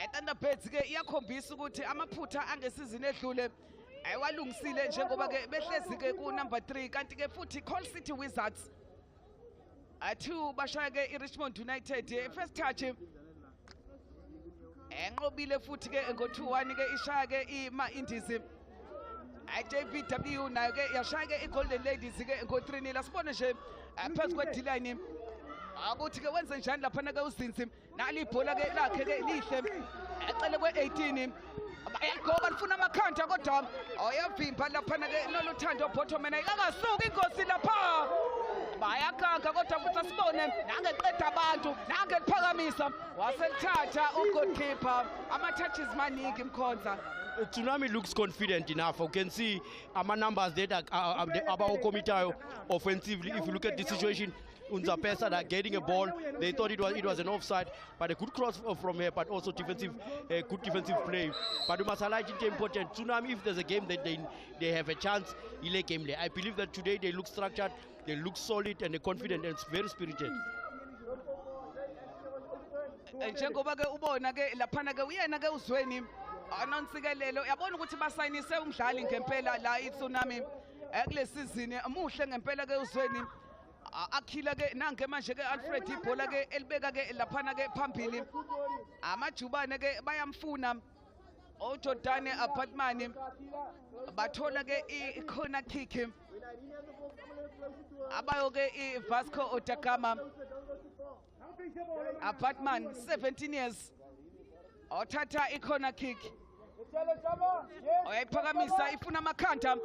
Thunderbirds ke iyakhombisa ukuthi amaphutha angesizini edlule ayewalungisile njengoba ke behlezi ke ku number 3 kanti ke futhi Call City Wizards 2 bashaya ke iRichmond United first touch enqobile futhi ke ngo 2-1 ke ishaya ke iMa Indies JBW nayo ke yashaya ke iGolden Ladies ke ngo 3-0 asibone nje phezu kweD-line ukuthi ke wenze njani lapha ke uzinzi nali ibhola ke lakhe ke lihle ecele kwe18 bayagoba lifuna amakhanda kodwa oyavimba lapha ke noluthando bottom ayikakasuki inkosi lapha bayakanga kodwa futhi asibone nangeqeda abantu nangeliphakamisa waselithatha ugoalkeeper ama-touches maningi Mkhonza. Tsunami looks confident enough. You can see our numbers that are about committee offensively. If you look at the situation, Unzapesa that getting a ball, they thought it was an offside, but a good cross from here, but also defensive, good defensive play. But we must highlight it important. Tsunami, if there's a game that they have a chance, I believe that today they look structured, they look solid, and they're confident and very spirited. Njengoba ke ubona ke laphana ke uyena ke uzweni anonsikelelo yabona ukuthi basayinise umdlali ngempela la iTsunami kule season muhle ngempela ke uzweni akhila ke nange manje ke Alfred ibhola ke elibeka ke laphana ke phambili amajubane ke bayamfuna uJordan Apartman bathola ke icorner kick abayo ke iVasco Otakama Apartman 17 years othatha icorner kick oyayiphakamisa ifuna amakhanda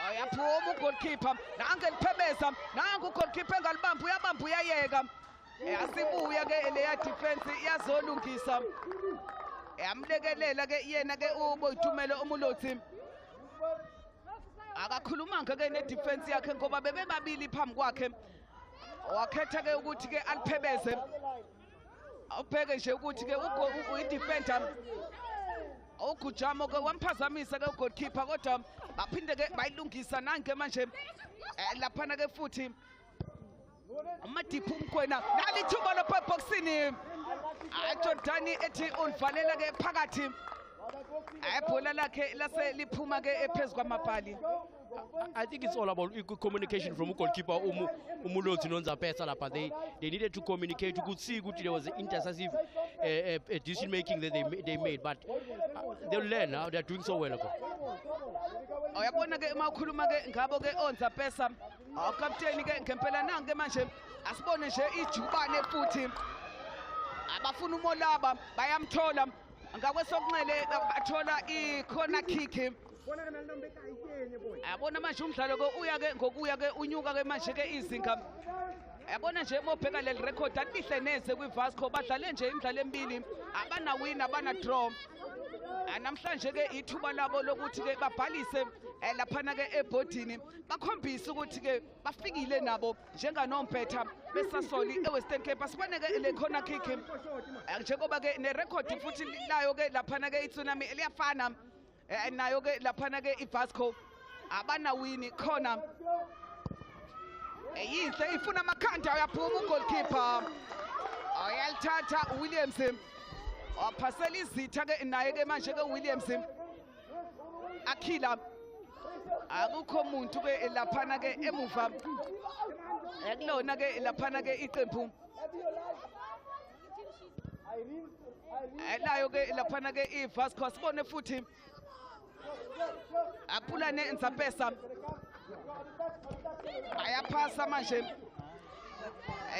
oyaphuma ugoalkeeper nange liphebeza nangu ugoalkeeper engalibamba uyabamba uyayeka asibuya ke leya defense iyazolungisa yamlekelela ke yena ke uBoyitumelo Umulothi akakhulumanga ke nedefense yakhe ngoba bebebabili phambi kwakhe wakhetha ke ukuthi ke aliphebeze awubheke nje ukuthi ke udefender ugujamo ke wamphazamisa ke ugoalkeeper kodwa baphinde ke bayilungisa nange manje laphana ke futhi amadiphu umkhwena nalithuba lapha eboxini Jordan ethi ulivalela ke phakathi ibhola lakhe lase liphuma ke phezulu kwamabhali. I think it's all about communication from goalkeeper Umulothi Nonzapesa lapha. They needed to communicate. You could see there was intercessive decision making that they made, but they'll learn now. They're doing so well. Uyabona ke mawukhuluma ke ngabo ke Onzapesa captain ke ngempela nange manje asibone nje ijubane futhi abafuna umolaba bayamthola ngakwesokunxele bathola icorner kick. Yabona manje umdlalo ke uya ke ngokuya ke unyuka ke manje ke izinga yabona nje mobheka leli record alihle neze kwiVasco badlale nje imidlalo emibili abana win abana draw namhlanje ke ithuba labo lokuthi ke babhalise laphana ke ebhodini bakhombisa ukuthi ke bafikile nabo njenganompetha besasoli eWestern Cape asibone ke le corner kick njengoba ke nerecord futhi layo ke laphana ke iTsunami eliyafana nayo ke laphana ke iVasco abana win khona yinhle ifuna amakhanda uyaphuma ugoalkeeper ayalithatha Williams waphasela izitha ke naye ke manje ke Williams akhila akukho umuntu ke laphana ke emuva kulona ke laphana ke iqembu layo ke laphana ke iVasco sibone futhi apulane Nzapesa ayaphasa manje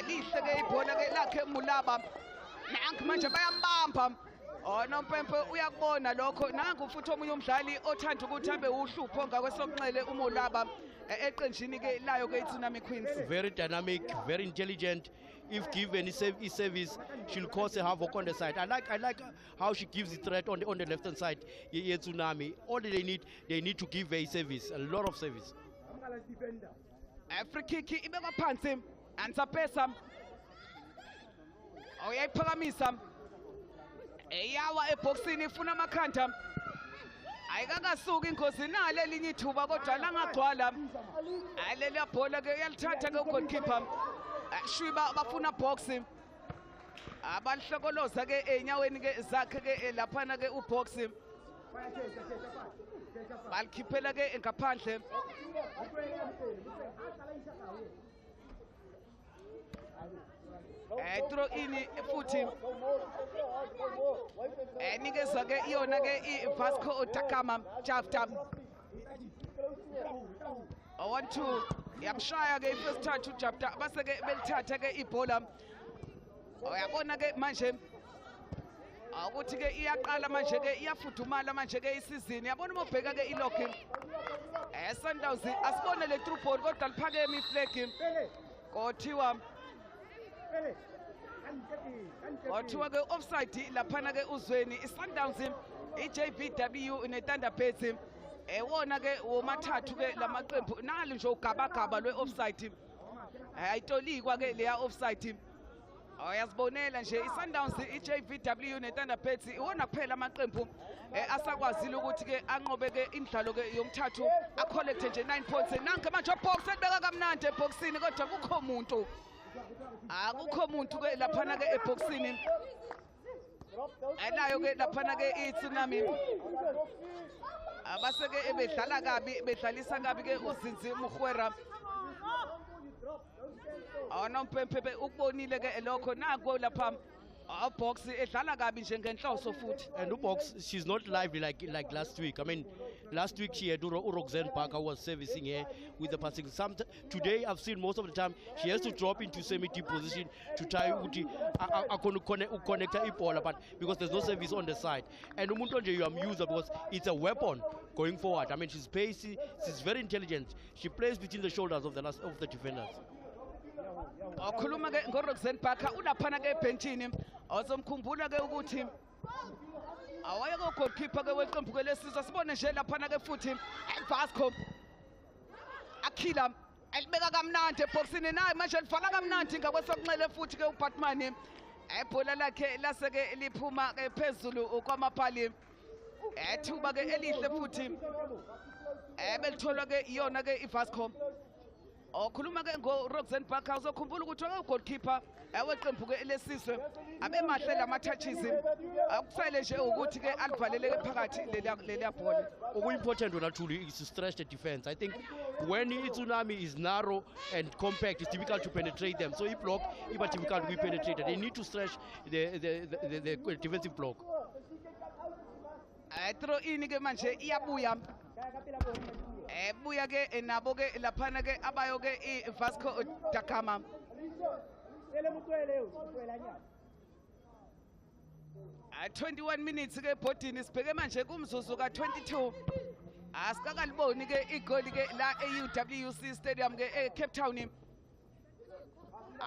lihle ke ibhola ke lakhe Mulaba nangu manje bayambamba nompempe uyakubona lokho nangu futhi omunye umdlali othanda ukuthi abe uhlupho ngakwesokunxele uMulaba eqenjini ke layo ke iTsunami Queens. Very dynamic, very intelligent. If given his service, she'll cause a havoc on the side. I like how she gives the threat on the left hand side. Tsunami, all they need to give a service, a lot of service. Free kick ibekwa phansi Nzapesa oyayiphakamisa eyawa eboxini ifuna amakhanda ayikakasuki inkosi nale elinye ithuba kodwa langagcwala aleli bhola ke uyalithatha ke ugoalkeeper Shwiba bafuna boxing abahlokoloza ke enyaweni ke zakhe ke laphana ke uBoxi balikhiphela ke ngaphandle throw in futhi nikezwa ke iyona ke iVasco da Gama chapter 1-2 yamshaya ke first touch chapter base ke belithatha ke ibhola uyabona ke manje ukuthi ke iyaqala manje ke iyafudumala manje ke isizini yabona uma ubheka ke ilogin Sundowns asibone le through ball kodwa liphakeme iflag kothiwa ke offside laphana ke uzweni iSundowns iJVW neThunderbirds ewona ke womathathu ke lamaqembu nali nje ugabagaba lwe-offside ayitolikwa ke leya offside uyazibonela nje iSundowns iJVW neThunderbirds iwona kuphela amaqembu asakwazile ukuthi ke anqobe ke indlalo ke yomthathu acollecte nje 9 points nanke manje uBox ebeka kamnandi eboxini kodwa kukho umuntu akukho umuntu ke laphana ke eboxini elayo ke laphana ke iTsunami abase ke bedlala kabi bedlalisa kabi ke uZinzi Mukhwera awunompempe ukubonile ke lokho nako lapha Box edlala kabi nje ngenhloso futhi and uBox she's not lively like last week. I mean last week she had Roxanne Parker was servicing her with the passing. Today I've seen most of the time she has to drop into semi-deep position to try to connect her ball, but because there's no service on the side. And umuntu nje you amuse her because it's a weapon going forward. I mean she's pacey, she's very intelligent. She plays between the shoulders of the defenders. Okhuluma ke ngoRoxanne Parker ulaphana ke ebhenchini ozomkhumbula ke ukuthi awayeke goalkeeper ke weqembu ke lesizwe sibone nje laphana ke futhi iVasco akhila elibeka kamnandi eboxini naye manje livala kamnandi ngakwesokunxele futhi ke uBatman ebhola lakhe laseke liphuma ke phezulu kwamapali ethuba ke elihle futhi belitholwa ke iyona ke iVasco okhuluma ke ngoRoxanne Parker uzokhumbula ukuthi goalkeeper eweqembu ke lesizwe abe mahle lama-touches akusele nje ukuthi ke alivalele ke phakathi leliya bhola Important one actually is to stretch the defense. I think when iTsunami is narrow and compact, it's difficult to penetrate them. So if block, it's difficult to be penetrated. They need to stretch the defensive block. Throw in ke manje iyabuya buya ke nabo ke laphana ke abayo ke iVasco da Gama 21 minutes ke bhodini sibheke manje kumzuzu ka22 asikakaliboni ke igoli ke la eUWC stadium ke eCape Town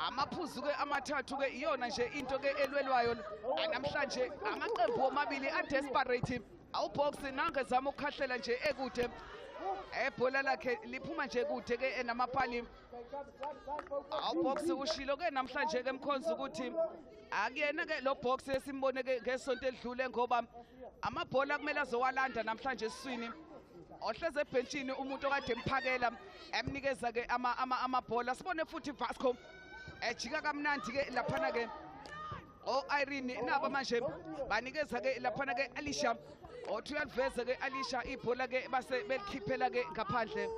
amaphuzu ke amathathu ke iyona nje into ke elwelwayo namhlanje amaqembu omabili adesperate awuBox nange zama ukukhahlela nje ekude ebhola lakhe liphuma nje kude ke namapali awuBox ushilo ke namhlanje ke Mkhonzi ukuthi akuyena ke lo Box esimbone ke ngesonto edlule ngoba amabhola kumele azowalanda namhlanje esiswini ohleze ebhenchini umuntu okade emphakela emnikeza ke amabhola sibone futhi Vasco ejika kamnandi ke laphana ke Irene naba manje banikeza ke laphana ke Alisha othi uyaliveza ke Alisha ibhola ke base belikhiphela ke ngaphandle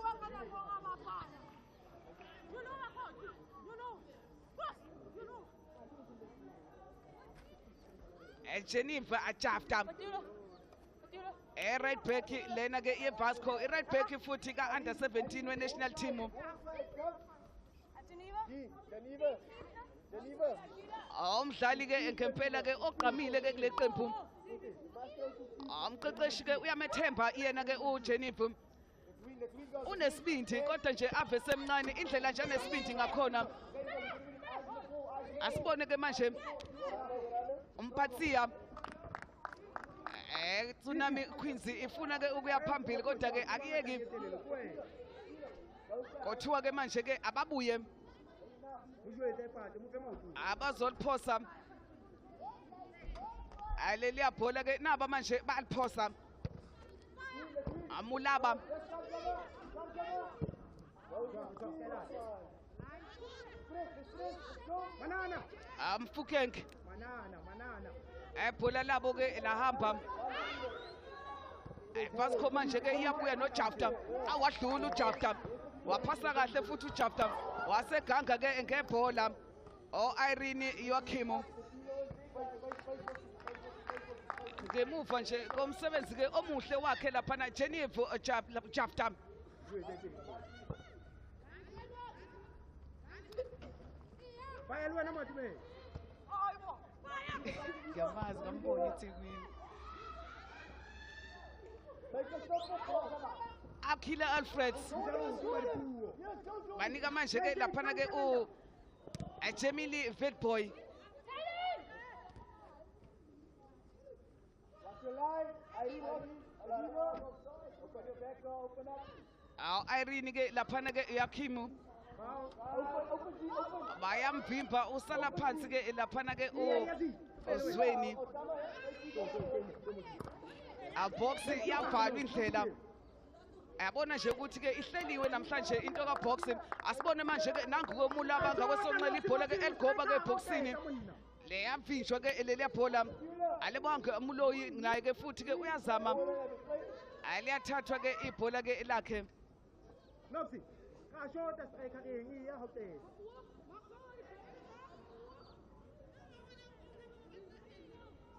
Jennifer Ajafta right back lena ke iVasco right back futhi ka under 17 we national team umdlali ke ngempela ke ogqamile ke kule qembu umqeqeshi ke uyamethemba yena ke uJennifer unesibindi kodwa nje ave semncane indlela nje anesibindi ngakhona asibone ke manje umphathiya Tsunami Queens ifuna ke ukuya phambili kodwa ke akuyeki kothiwa ke manje ke ababuye abazoliphosa aleliya bhola ke naba manje baliphosa amulaba Mfukeng Ibhola labo ke lahamba Vasco manje ke iyabuya noJafta awadlula uJafta waphasa kahle futhi uJafta waseganga ke ngebhola Irene Joachim ngemuva nje komsebenzi ke omuhle wakhe lapha na Jennifer Jafta ngiyamazi ngambona eThekwini Akila Alfred banika manje ke lapha ke Jamili Vetboy Irene ke lapha ke Joachim bayamvimba usala phansi ke lapha ke uZweni boxi iyavalwa indlela yabona nje ukuthi ke ihleliwe namhlanje into kaBoxi asibone manje ke nangu komula abanga kwesonxele ibhola ke eligoba ke boxini le yamvinjwa ke leli bhola alibonke umuloyi naye ke futhi ke uyazama aliyathathwa ke ibhola ke lakhe Noxi ka shota striker engi ya hotel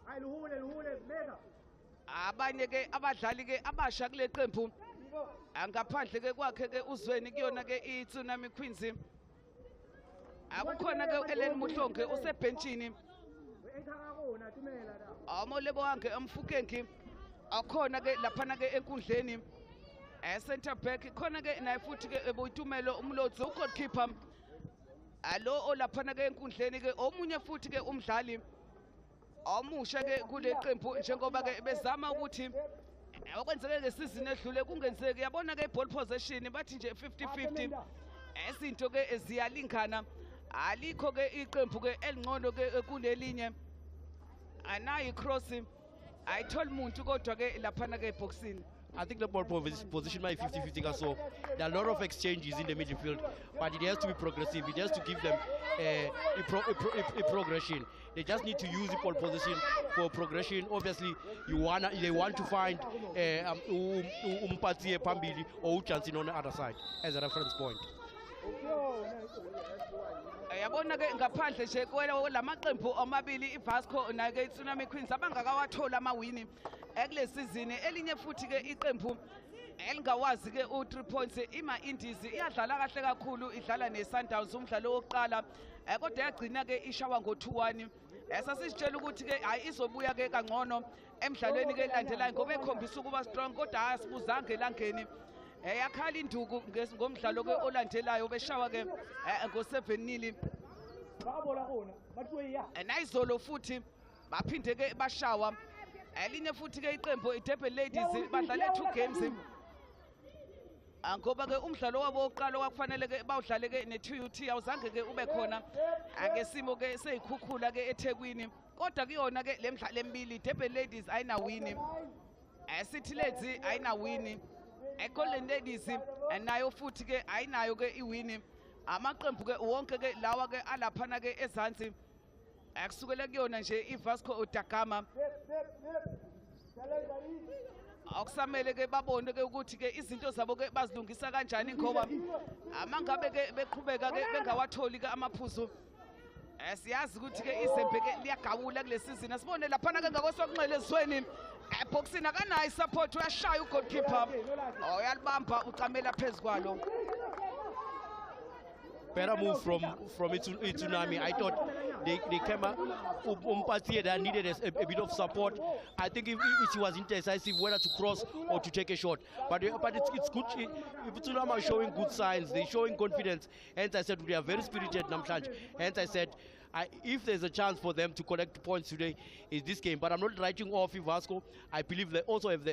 Ay luhule mega abanye ke abadlali ke abasha kule qembu angaphandle ke kwakhe ke uZweni kuyona ke iTsunami Queens akukhona ke Ellen Muhlonge usebhenchini amolebo wange amfukenki akhona ke lapha ke enkundleni center back khona ke naye futhi ke eboyitumelo umlotsi ugoalkeeper alo olapha ke enkundleni ke omunye futhi ke umdlali omusha ke kule qembu njengoba ke bezama ukuthi okwenzeke ngesizini edlule kungenzeki yabona ke ball possession bathi nje 50-50 izinto ke eziyalingana alikho ke iqembu ke elingcono ke kunelinye anayi cross ayithola umuntu kodwa ke lapha ke boxini I think the ball position might 50-50 so there are a lot of exchanges in the midfield, but it has to be progressive. It has to give them a progression. They just need to use the ball position for progression. Obviously, they want to find Umpatie Pambili or Uchansin on the other side as a reference point. Yabona ke ngaphandle nje kwela lamaqembu amabili iVasco nayo ke iTsunami Queens abangakawathola amawini ekule season elinye futhi ke iqembu elingawazi ke u3 points ima Indies iyadlala kahle kakhulu idlala neSundowns umdlalo wokuqala kodwa yagcina ke ishawa ngo2-1 sasisitshela ukuthi ke hayi izobuya ke kangcono emidlalweni ke elandelayo ngoba ekhombisa ukuba strong kodwa asibuzange langeni yakhala induku ngomdlalo ke olandelayo beshawa ke ngo7-0 nayizolo futhi baphinde ke bashawa elinye futhi ke iqembu iDurban Ladies badlale 2 games ngoba ke umdlalo wabo oqala kwakufanele ke bawudlale ke neTUT awuzange ke ube khona ngesimo ke seyikhukhula ke eThekwini kodwa kuyona ke lemidlalo emibili iDurban Ladies ayina wini City Ladies ayina wini Golden Ladies nayo futhi ke ayinayo ke iwini amaqembu ke wonke ke lawa ke alaphana ke ezansi akusukela kuyona nje iVasco da Gama akusamele ke babone ke ukuthi ke izinto zabo ke bazilungisa kanjani ngoba amangabe ke beqhubeka ke bengawatholi ke amaphuzu siyazi ukuthi ke izembe ke liyagawula kule season asibone laphana ke ngakwesokunxele ezweni boxing akanayo support uyashaya ugoalkeeper uyalibamba ucamela phezukwalo Better move from Itunami. I thought they came up Umpatie that needed a bit of support. I think if she was indecisive whether to cross or to take a shot. But it's good. If Itunami are showing good signs, they're showing confidence. Hence I said we are very spirited Namhlanje. Hence I said if there's a chance for them to collect points today, is this game. But I'm not writing off Vasco. I believe they also have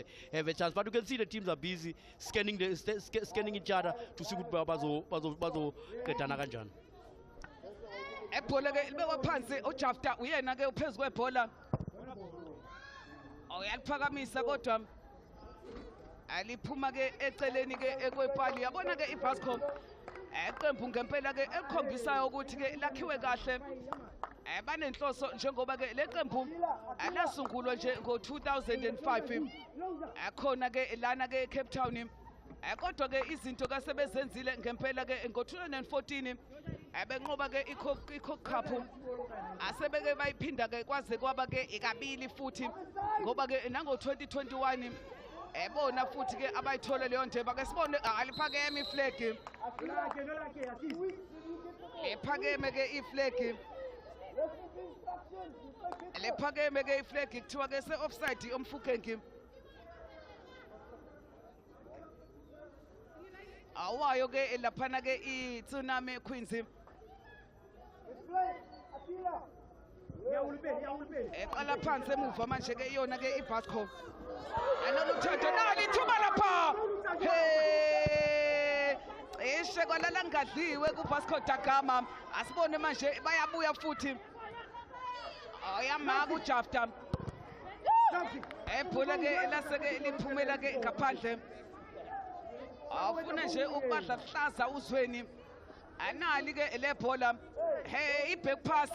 a chance. But you can see the teams are busy scanning each other to see what bazo getana kanjani. Ebhola ke libekwa phansi uJafta uyena ke uphezulu kwebhola. Uyaliphakamisa kodwa aliphuma ke eceleni ke ekwepali. Yabona ke iVasco eqembu ngempela ke ekhombisayo ukuthi ke lakhiwe kahle banenhloso njengoba ke leqembu lasungulwa nje ngo-2005 khona ke lana ke eCape Town kodwa ke izinto kasebezenzile ngempela ke ngo-2014 benqoba ke i-Coke Cup asebeke bayiphinda ke kwaze kwaba ke ikabili futhi ngoba ke nango-2021 bona futhi ke abayithola leyo ndeba ke sibone aliphakeme iflag ephakeme ke iflag lephakeme ke iflag kuthiwa ke se-offside omfukenki awayo ke laphana ke i-Tsunami Queens eqala phansi emuva manje ke iyona ke iBasco anokuthatha nali ithuba lapha ishe kwalala ngadliwe kuBasco da Gama asibone manje bayabuya futhi ayamaka uJafta ebhola ke laseke liphumela ke ngaphandle afuna nje ukubadla hlaza uzweni anali ke lebhola iback pass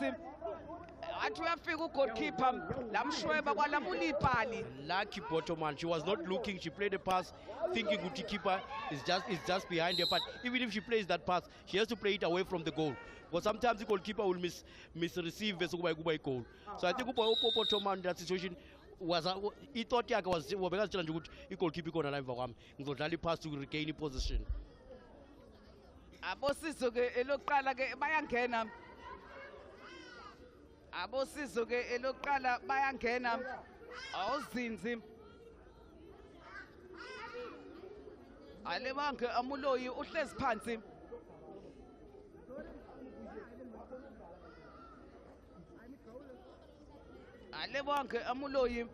athi uyafika ugoalkeeper lamshweba kwalamula ibhali. Lucky Bottoman, she was not looking, she played a pass thinking the keeper is just behind her, but even if she plays that pass she has to play it away from the goal because sometimes the goalkeeper will misreceive bese kuba goal. So I think Bottoman that situation was he thought yakhe was bekazitshela nje ukuthi igoalkeeper ikona la emva kwami ngizodlala ipass to regain position. Abosizo ke elokuqala ke bayangena abosizo ke elokuqala bayangena awuzinzi alebange amuloyi uhlezi phansi alebonke amuloyi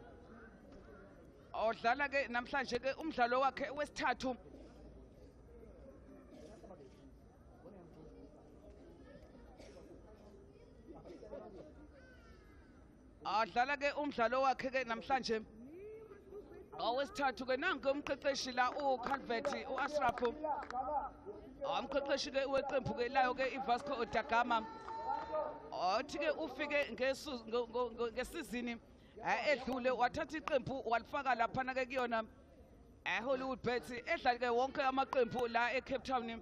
odlala ke namhlanje ke umdlalo wakhe wesithathu adlala ke umdlalo wakhe ke namhlanje owesithathu ke nanke umqeqeshi la uCalvert uAshraf umqeqeshi ke weqembu ke layo ke iVasco da Gama othi ke ufike ngesizini edlule wathatha iqembu walifaka laphana ke kuyona Hollywood Bets edlala ke wonke amaqembu la eCape Town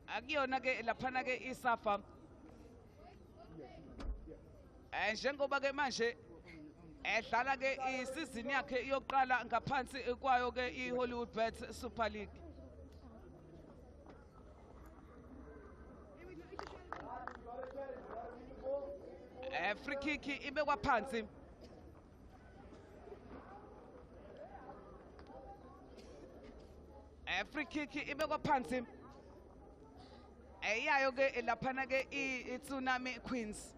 akuyona ke laphana ke iSafa njengoba ke manje edlala ke isizini yakhe yokuqala ngaphansi kwayo ke iHollywood Bets Super League. Free kick ibekwa phansi free kick ibekwa phansi eyayo ke laphana ke iTsunami Queens.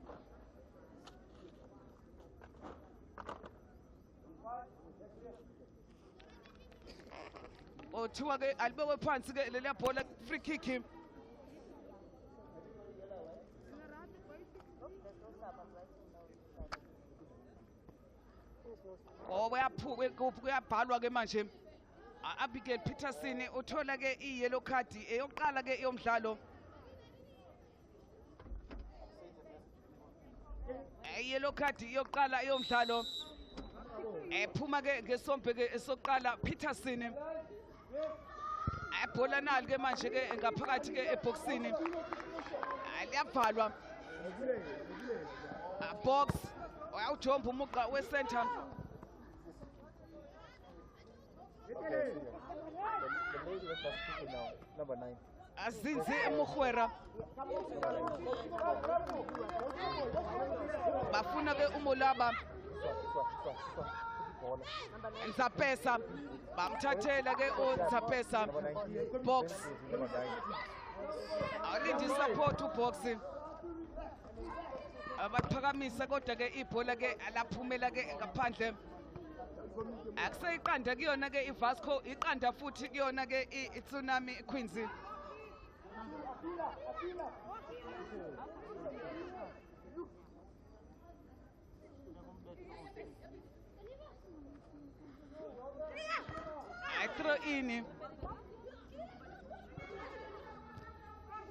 Othiwa ke alibekwe phansi ke leliya bhola free kick kuyabhalwa ke manje Abigail Peterson uthola ke i-yellow card eyokuqala ke yomdlalo yellow card yokuqala yomdlalo ephuma ke ngesombe ke esokuqala Peterson ebhola nali ke manje ke ngaphakathi ke eboxini liyavalwa box uyawujomba umugqa wecenter Number 9. azinze emuhwera bafuna ke umolaba Nzapesa bamthathela ke uNzapesa box alindi support ubox abaphakamisa kodwa ke ibhola ke alaphumela ke ngaphandle akuseyiqanda kuyona ke iVasco iqanda futhi kuyona ke iTsunami Queens. Throw in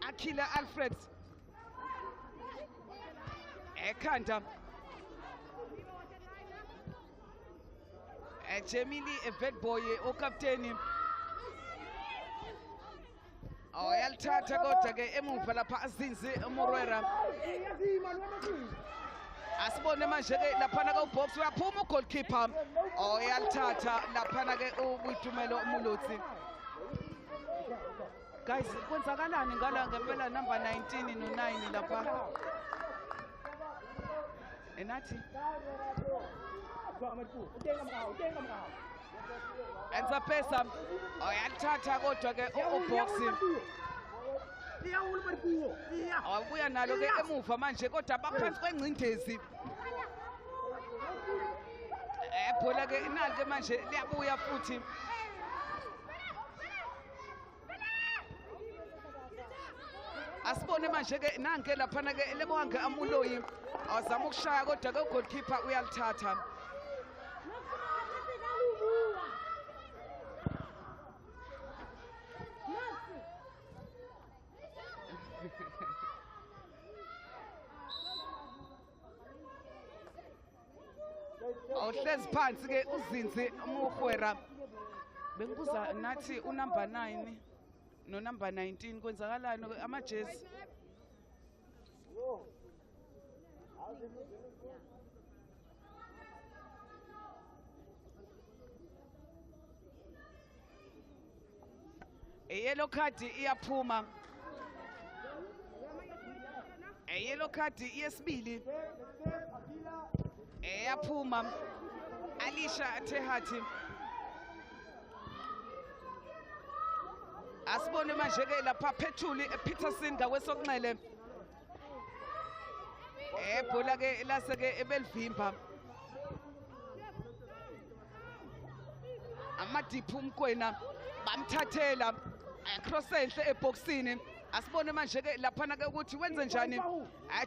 Akila Alfred ekhanda Jemili Vet Boy ukapteni yalithatha kodwa ke emuva lapha azinzi uMorwera asibone manje ke laphana ka ubox uyaphuma ugoalkeeper yalithatha laphana ke uBuitumelo Mulotsi guys kwenzakalani ngala ngempela number 19 no9 lapha enathi enza pesa yalithatha kodwa ke ubox awabuya nalo ke emuva manje kodwa baphansi kwengcindezi ebhola ke inali ke manje liyabuya futhi asibone manje ke nanke laphana ke lebohange amuloyi awazama ukushaya kodwa ke ugoalkeeper uyalithatha awuhlezi phansi ke uzinzi uMorwera bengibuza nathi unumber 9 no number 19 kwenzakalani amajezi yellow card iyaphuma yellow card yesibili eyaphuma Alisha Tehati asibone manje ke lapha Phethuli Peterson ngakwesokunxele ebhola ke lase ke ebelivimba amadiphu umkwena bamthathela cross enhle eboxini asibone manje ke laphana ke ukuthi wenze njani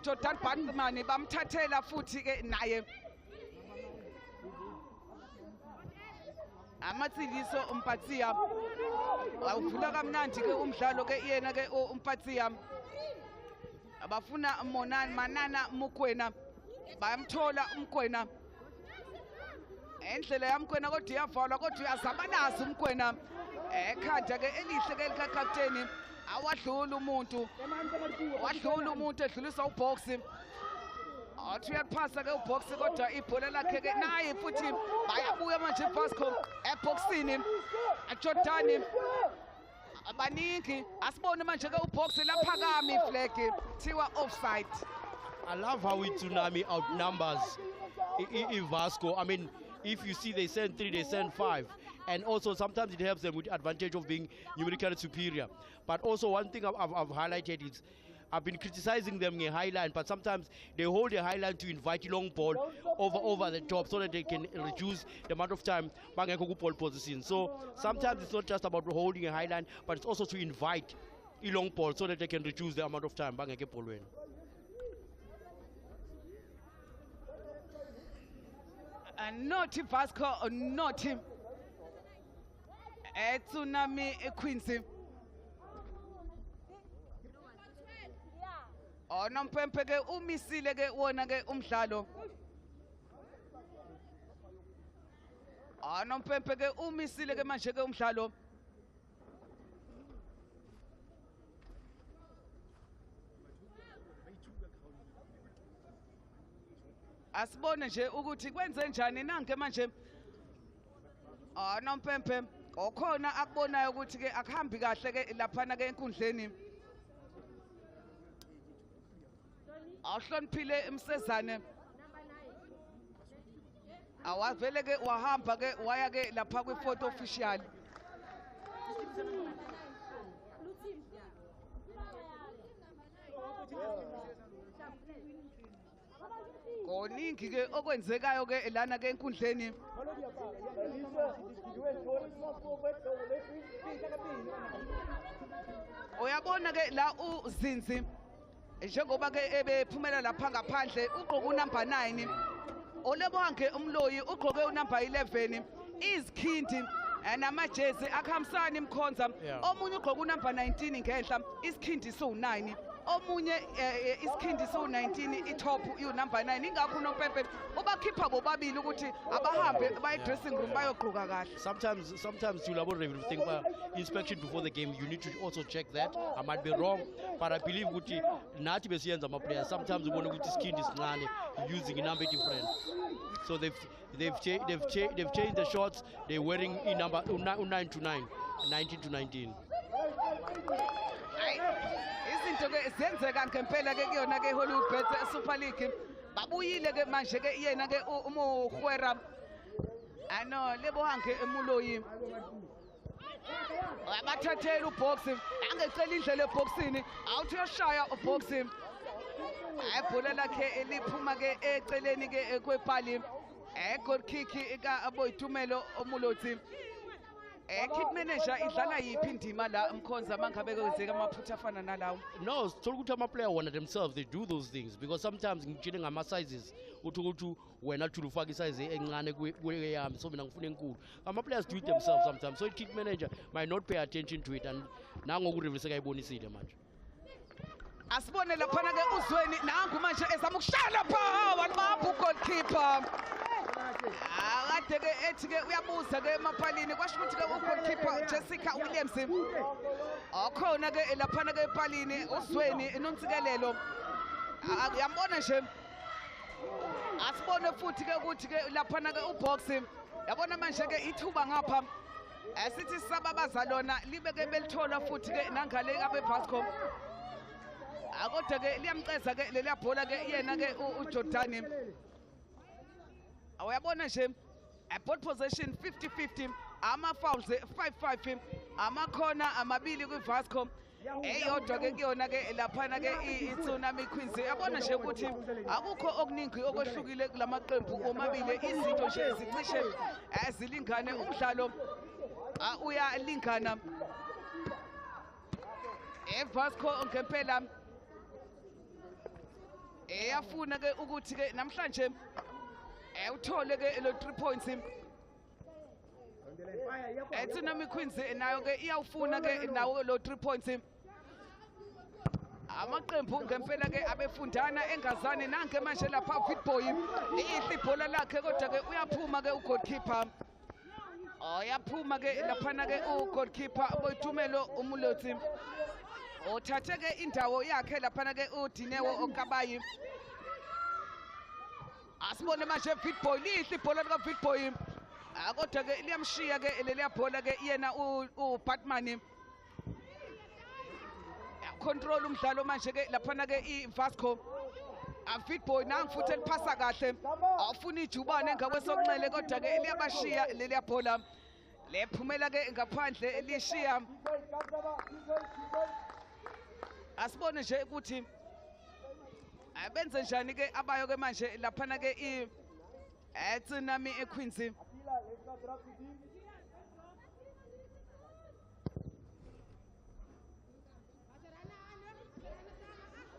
Jordan Batman bamthathela futhi ke naye amatsiliso umpatsiya awuvula kamnandi ke umdlalo ke yena ke umpatsiya abafuna manana Mukwena bayamthola umkwena endlela yamkwena kodwa iyavalwa kodwa uyazabalaza umkwena ekhanda ke elihle ke lika captain awadlula umuntu edlulisa ubox athi uyaphasa ke ubox kodwa ibhola lakhe ke naye futhi bayabuya manje Vasco eboxini Jordan abaningi asibone manje ke ubox laphakami flag thiwa offside. I love how Tsunami outnumbers Vasco. I mean, if you see they send 3, they send 5. And also sometimes it helps them with advantage of being numerically superior. But also one thing I've highlighted is I've been criticizing them in high line, but sometimes they hold a high line to invite a long ball over the top so that they can reduce the amount of time bangekho ball position. So sometimes it's not just about holding a high line, but it's also to invite a long ball so that they can reduce the amount of time bangekho ball win. And not Vasco, not him. Tsunami Quincy. Nompempe ke umisile ke wona ke umdlalo. Nompempe ke umisile ke manje ke umdlalo. Asibone nje ukuthi kwenze njani nanke manje. Nompempe okhona akubonayo ukuthi ke akuhambi kahle ke laphana ke enkundleni. Awuhloniphile Msezane awavele ke wahamba ke waya ke lapha kwi-photo official koningi ke okwenzekayo ke lana ke enkundleni uyabona ke la uzinzi njengoba ke ebephumela lapha ngaphandle ugqoke unumber 9 olebohange umloyi ugqoke unumber 11 izikhindi namajezi akhambisana imkhonza omunye ugqoke unumber 19 ngehla isikhindi so9 omunye isikhindi so-19 i-top number 9 ingakho uNompempe ubakhipha bobabili ukuthi abahambe baye-dressing room bayogqoka kahle. Sometimes you'll have a think about inspection before the game. You need to also check that. I might be wrong, but I believe ukuthi nathi besiyenza ama players sometimes ubona ukuthi isikhindi sincane using number different. So they've changed the shorts. They're wearing in number 9 to 9, 19 to 19. Izinto ke zenzeka ngempela ke kuyona ke Hollywood Bet Super League babuyile ke manje ke yena ke umuhwera ano lebohange emuloyi abathathela uboxing angecela indlela eboxini awuthi uyashaya uboxing ayibhola lakhe liphuma ke eceleni ke kwepali goal kick ka aboyitumelo omuloti kick manager idlala yiphi indima la Mkhonza mangabe kwenzeka amaphutha afana nalawo? No, sokuthi ama-player wona themselves they do those things because sometimes ngitshele ngama-sizes uthi wena thula ufaka isize encane kweyami so mina ngifuna enkulu. Ama-players do it themselves sometimes, so kick manager might not pay attention to it, and nangoku-reverse kayibonisile manje. Asibone laphana ke uzweni nangu manje ezama ukushaya pha abantu bapha ugoalkeeper. Akade ke ethi ke uyabuza ke emapalini kwasho ukuthi ke ugoalkeeper Jessica Williams okhona ke laphana ke epalini uzweni inontsikelelo yambona nje asibone futhi ke ukuthi ke laphana ke uboxing yabona manje ke ithuba ngapha asithi sababaza lona libe ke belithola futhi ke nangale abe Vasco akodwa ke liyamceza ke leliya bhola ke yena ke uJordani awuyabona nje ball possession 50-50 ama-fouls 5-5 amakhona amabili kwi-Vasco eyodwa ke kuyona ke laphana ke i-Tsunami Queens yabona nje ukuthi akukho okuningi okwehlukile kulamaqembu omabili izinto nje zicishe zilingane umdlalo uyalingana Vasco ngempela eyafuna ke ukuthi ke namhlanje uthole ke lo 3 points Tsunami Queens nayo ke iyawufuna ke nawo lo 3 points amaqembu ngempela ke abefundana engazani nange manje lapha Fitboy lihle ibhola lakhe kodwa ke uyaphuma ke ugoalkeeper yaphuma ke laphana ke ugoalkeeper boyitumelo umuloti othathe ke indawo yakhe laphana ke uDinewo Okabayi asibone manje Fitboy lihle ibhola lika Fitboy kodwa ke liyamshiya ke leliya bhola ke yena uBatman control umdlalo manje ke laphana ke iVasco Fitboy nangu futhi eliphasa kahle awufuna ijubane engakwesokunxele kodwa ke liyabashiya leliya bhola lephumela ke ngaphandle lishiya asibone nje ukuthi abenze njani ke abayo ke manje laphana ke Tsunami Queens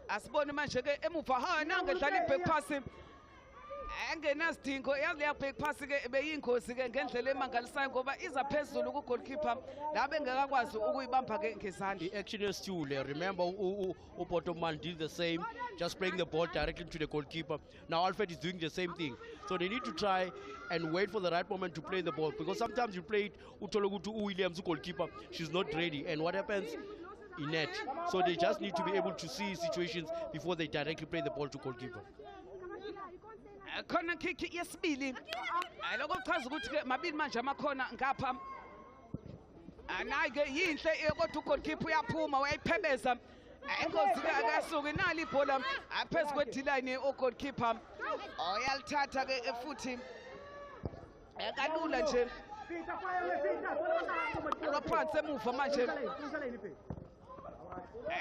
asibone manje ke emuva nange edlala i-back pass engenasidingo yazi leya back pass ke beyingozi ke ngendlela emangalisayo ngoba iza phezulu ku-goalkeeper la bengakakwazi ukuyibamba ke ngezandla. The action is still there. Remember, Bottomman did the same, just playing the ball directly to the goalkeeper. Now Alfred is doing the same thing. So they need to try and wait for the right moment to play the ball, because sometimes you play it Utologutu Williams, goalkeeper, she's not ready, and what happens? In net. So they just need to be able to see situations before they directly play the ball to goalkeeper. Corner kick yesibili lokho kuchaza ukuthi ke mabili manje amakhona ngapha nayi ke yinhle kodwa ugoalkeeper uyaphuma uyayiphebeza engozi ke akasuki nali ibhola phezulu kwe-D-line ugoalkeeper uyalithatha ke futhi kalula nje phansi emuva manje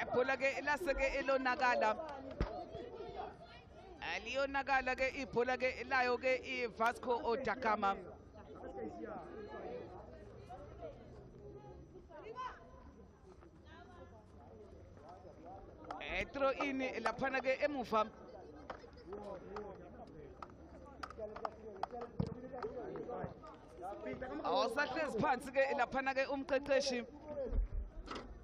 ibhola ke lase ke elonakala aliyonakala ke ibhola ke layo ke iVasco Odakama throw in laphana ke emuva awusahlezi phansi ke laphana ke umqeqeshi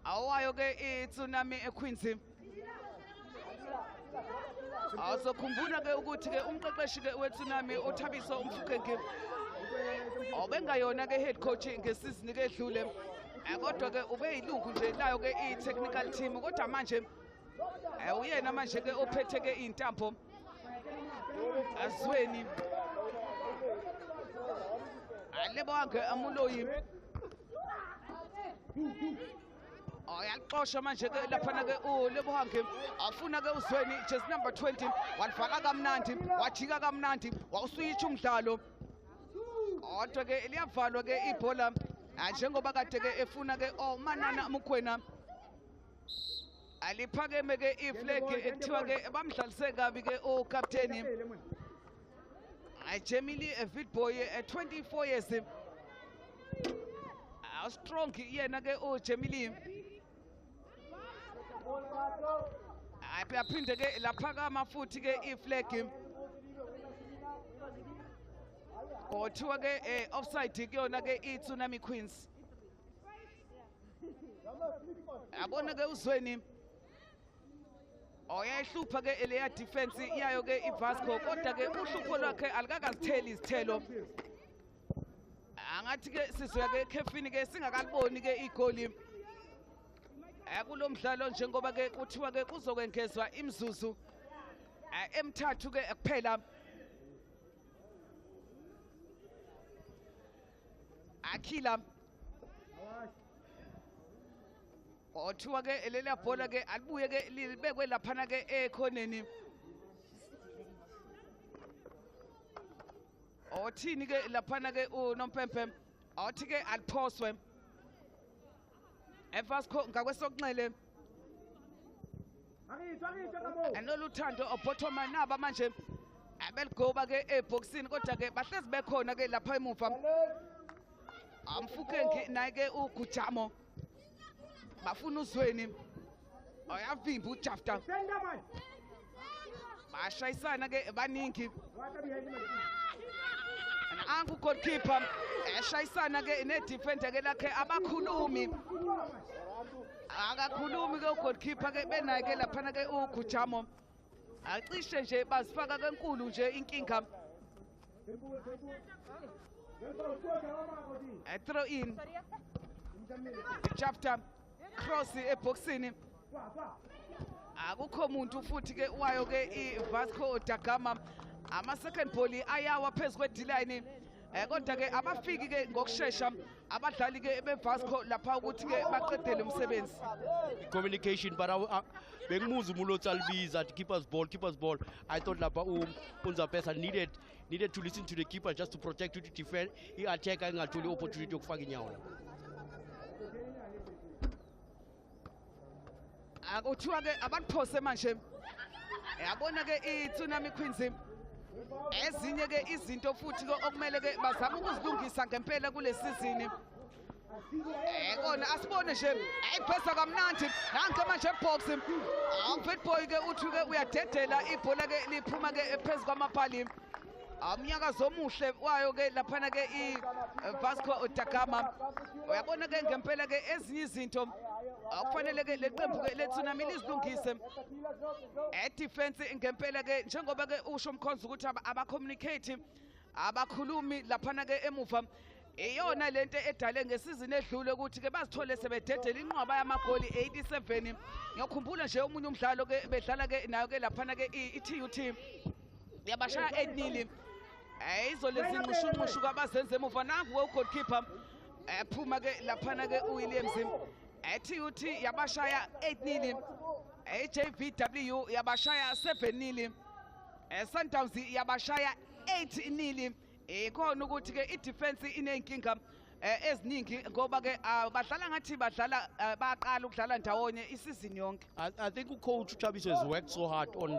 awayo ke iTsunami Queens Awuzokhumbula ke ukuthi ke umqeqeshi ke weTsunami uThabiso Mfukenge obengayona ke head coach ngesizini ke edlule. Kodwa ke ube yilungu nje layo ke i-technical team kodwa manje uyena manje ke ophethe ke intambo azweni alebo wange amuloyi yalixosha manje ke laphana ke ulebo wange afuna ke uzweni just number 20 walifaka kamnandi wajika kamnandi wawuswitch umdlalo kodwa ke liyavalwa ke ibhola njengoba kade ke efuna ke Manana Mukwena aliphakeme ke iflag ekuthiwa ke bamdlalise kabi ke ukapteni Jemili Vitboy 24 years strong yena ke Jemili aphinde ke laphakama futhi ke iflag kuthiwa ke offside kuyona ke iTsunami Queens yabona ke uzweni oyayihlupha ke leya defense iyayo ke iVasco kodwa ke uhlupho lwakhe alikakazitheli izithelo angathi ke sizoya ke ekhefini ke singakaliboni ke igoli kulomdlalo njengoba ke kuthiwa ke kuzokwengezwa imzuzu emithathu ke kuphela Akila othiwa ke lelela bhola ke alibuye ke libekwe laphana ke ekhoneni othini ke laphana ke uNompempe othi ke aliphoswe eVasco ngakwesokunxele anoluthando obhothoma naba manje abeligoba ke eboxini kodwa ke bahlezi bekhona ke lapha emuva Amfukenge naye ke uGujamo bafuna uzweni ayavimba uJafta bashayisana ke baningi angu goalkeeper eshayisana ke ne-defender ke lakhe abakhulumi akakhulumi ke ugoalkeeper ke benaye ke laphana ke uGujamo acishe nje bazifaka kenkulu nje inkinga throw in Chapter cross eboxini akukho umuntu futhi ke wayo ke iVasco da Gama ama-second ball ayawa phezu kwe-D-line kodwa ke abafiki ke ngokushesha abadlali ke beVasco lapha ukuthi ke baqedele umsebenzi communication but bengimuza umulotsi alibiza athi keeper's ball I thought lapha uNzapesa needed to listen to the keeper just to protect, to defend i-attack angatholi opportunity yokufaka inyawo akuthiwa ke abaphose manje yabona ke iTsunami Queens ezinye ke izinto futhi ke okumele ke bazama ukuzilungisa ngempela kule season kona asibone nje ayiphesa kamnandi nanke manje ebox Vitboy ke uthi ke uyadedela ibhola ke liphuma ke phezu kwamapali umnyakazo omuhle wayo ke laphana ke iVasco da Gama uyabona ke ngempela ke ezinye izinto akufanele ke leqembu ke leTsunami lizilungise defense ngempela ke njengoba ke usho umkhonzo ukuthi abacommunicate abakhulumi laphana ke emuva iyona lento edale ngesizini edlule ukuthi ke bazithole sebededela inqwaba yamagoli 87 ngiyakhumbula nje omunye umdlalo ke bedlala ke nayo ke laphana ke iTUT yabashaya 8-0 izolezi nqushunqushu kabazenze emuva nangu goalkeeper phuma ke laphana ke uWilliams TUT yabashaya 8-0 JVW yabashaya 7-0 Sundowns yabashaya 8-0 ikhona ukuthi ke i-defense inenkinga eziningi ngoba ke badlala ngathi badlala baqala ukudlala ndawonye isizini yonke. I think coach Chabiso has worked so hard on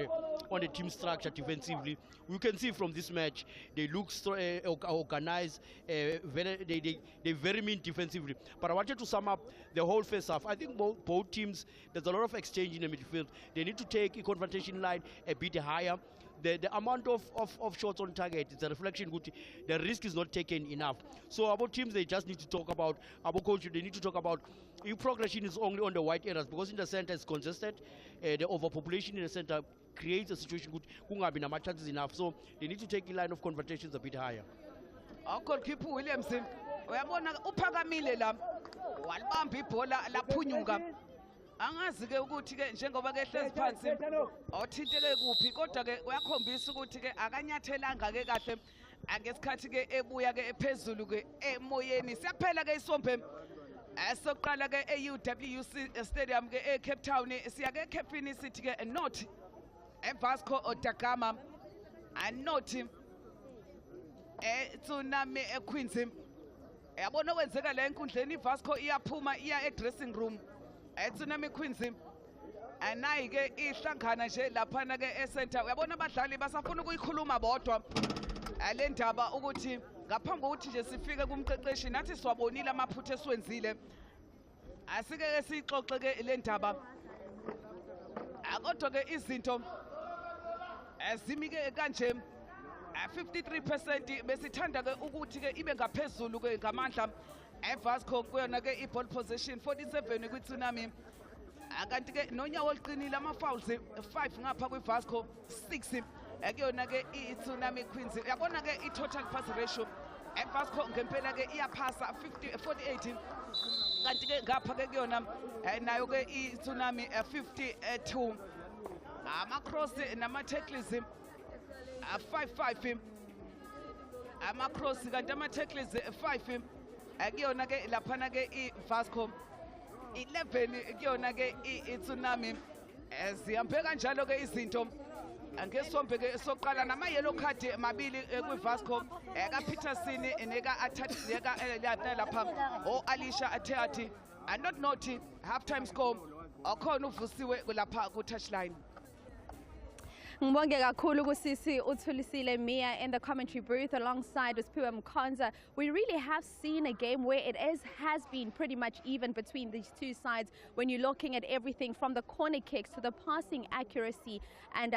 the team structure defensively. We can see from this match they look organized, they very mean defensively. But I wanted to sum up the whole first half. I think both teams, there's a lot of exchange in the midfield. They need to take a confrontation line a bit higher. The amount of shots on target is a reflection good. The risk is not taken enough. So our teams, they just need to talk about, our coach, they need to talk about if progression is only on the wide areas, because in the center it's congested, the overpopulation in the center creates a situation good kungabi nama chances enough, so they need to take the line of confrontations a bit higher. Goalkeeper Williams uyabona uphakamile la walibamba ibhola laphunyuka angazi ke ukuthi ke njengoba ke hlezi phansi othinteke kuphi kodwa ke uyakhombisa ukuthi ke akanyathelanga ke kahle angesikhathi ke ebuya ke ephezulu ke emoyeni siyaphela ke isombe esoqala ke e-UWC stadium ke eCape Town siya ke eCape City ke not eVasco da Gama not Tsunami Queens yabona kwenzeka la enkundleni iVasco iyaphuma iya e-dressing room Tsunami Queens anayi ke ihlangana nje laphana ke e-center uyabona abadlali basafuna ukuyikhuluma bodwa le ndaba ukuthi ngaphambi kokuthi nje sifike kumqeqeshi nathi siwabonile amaphutha esiwenzile asike ke sixoxe ke le ndaba kodwa ke izinto ezimike kanje 53% besithanda ke ukuthi ke ibe ngaphezulu ke ngamandla eVasco kuyona ke i-ball possession 47 kwi-Tsunami kanti ke nonyawo oluqinile ama-fouls 5 ngapha kwi-Vasco 6 kuyona ke i-Tsunami Queens uyabona ke i-total pass ratio eVasco ngempela ke iyaphasa 48 kanti ke ngapha ke kuyona nayo ke i-Tsunami 52 ama-cross nama-tackles 5 ama-cross kanti ama-tackles 5 kuyona ke laphana ke iVasco 11 kuyona ke i-Tsunami zihambe kanjalo ke izinto ngesombe ke soqala nama-yellow card mabili kwi-Vasco ka-Peterson neka-Atati lapha o-Alisha TUT not naughty half-time score okhona uvusiwe lapha ku-touchline. Ngibonge kakhulu kusisi uThulisile Mia in the commentary booth alongside Usphiwe Mkhanza. We really have seen a game where it has been pretty much even between these two sides when you're looking at everything from the corner kicks to the passing accuracy and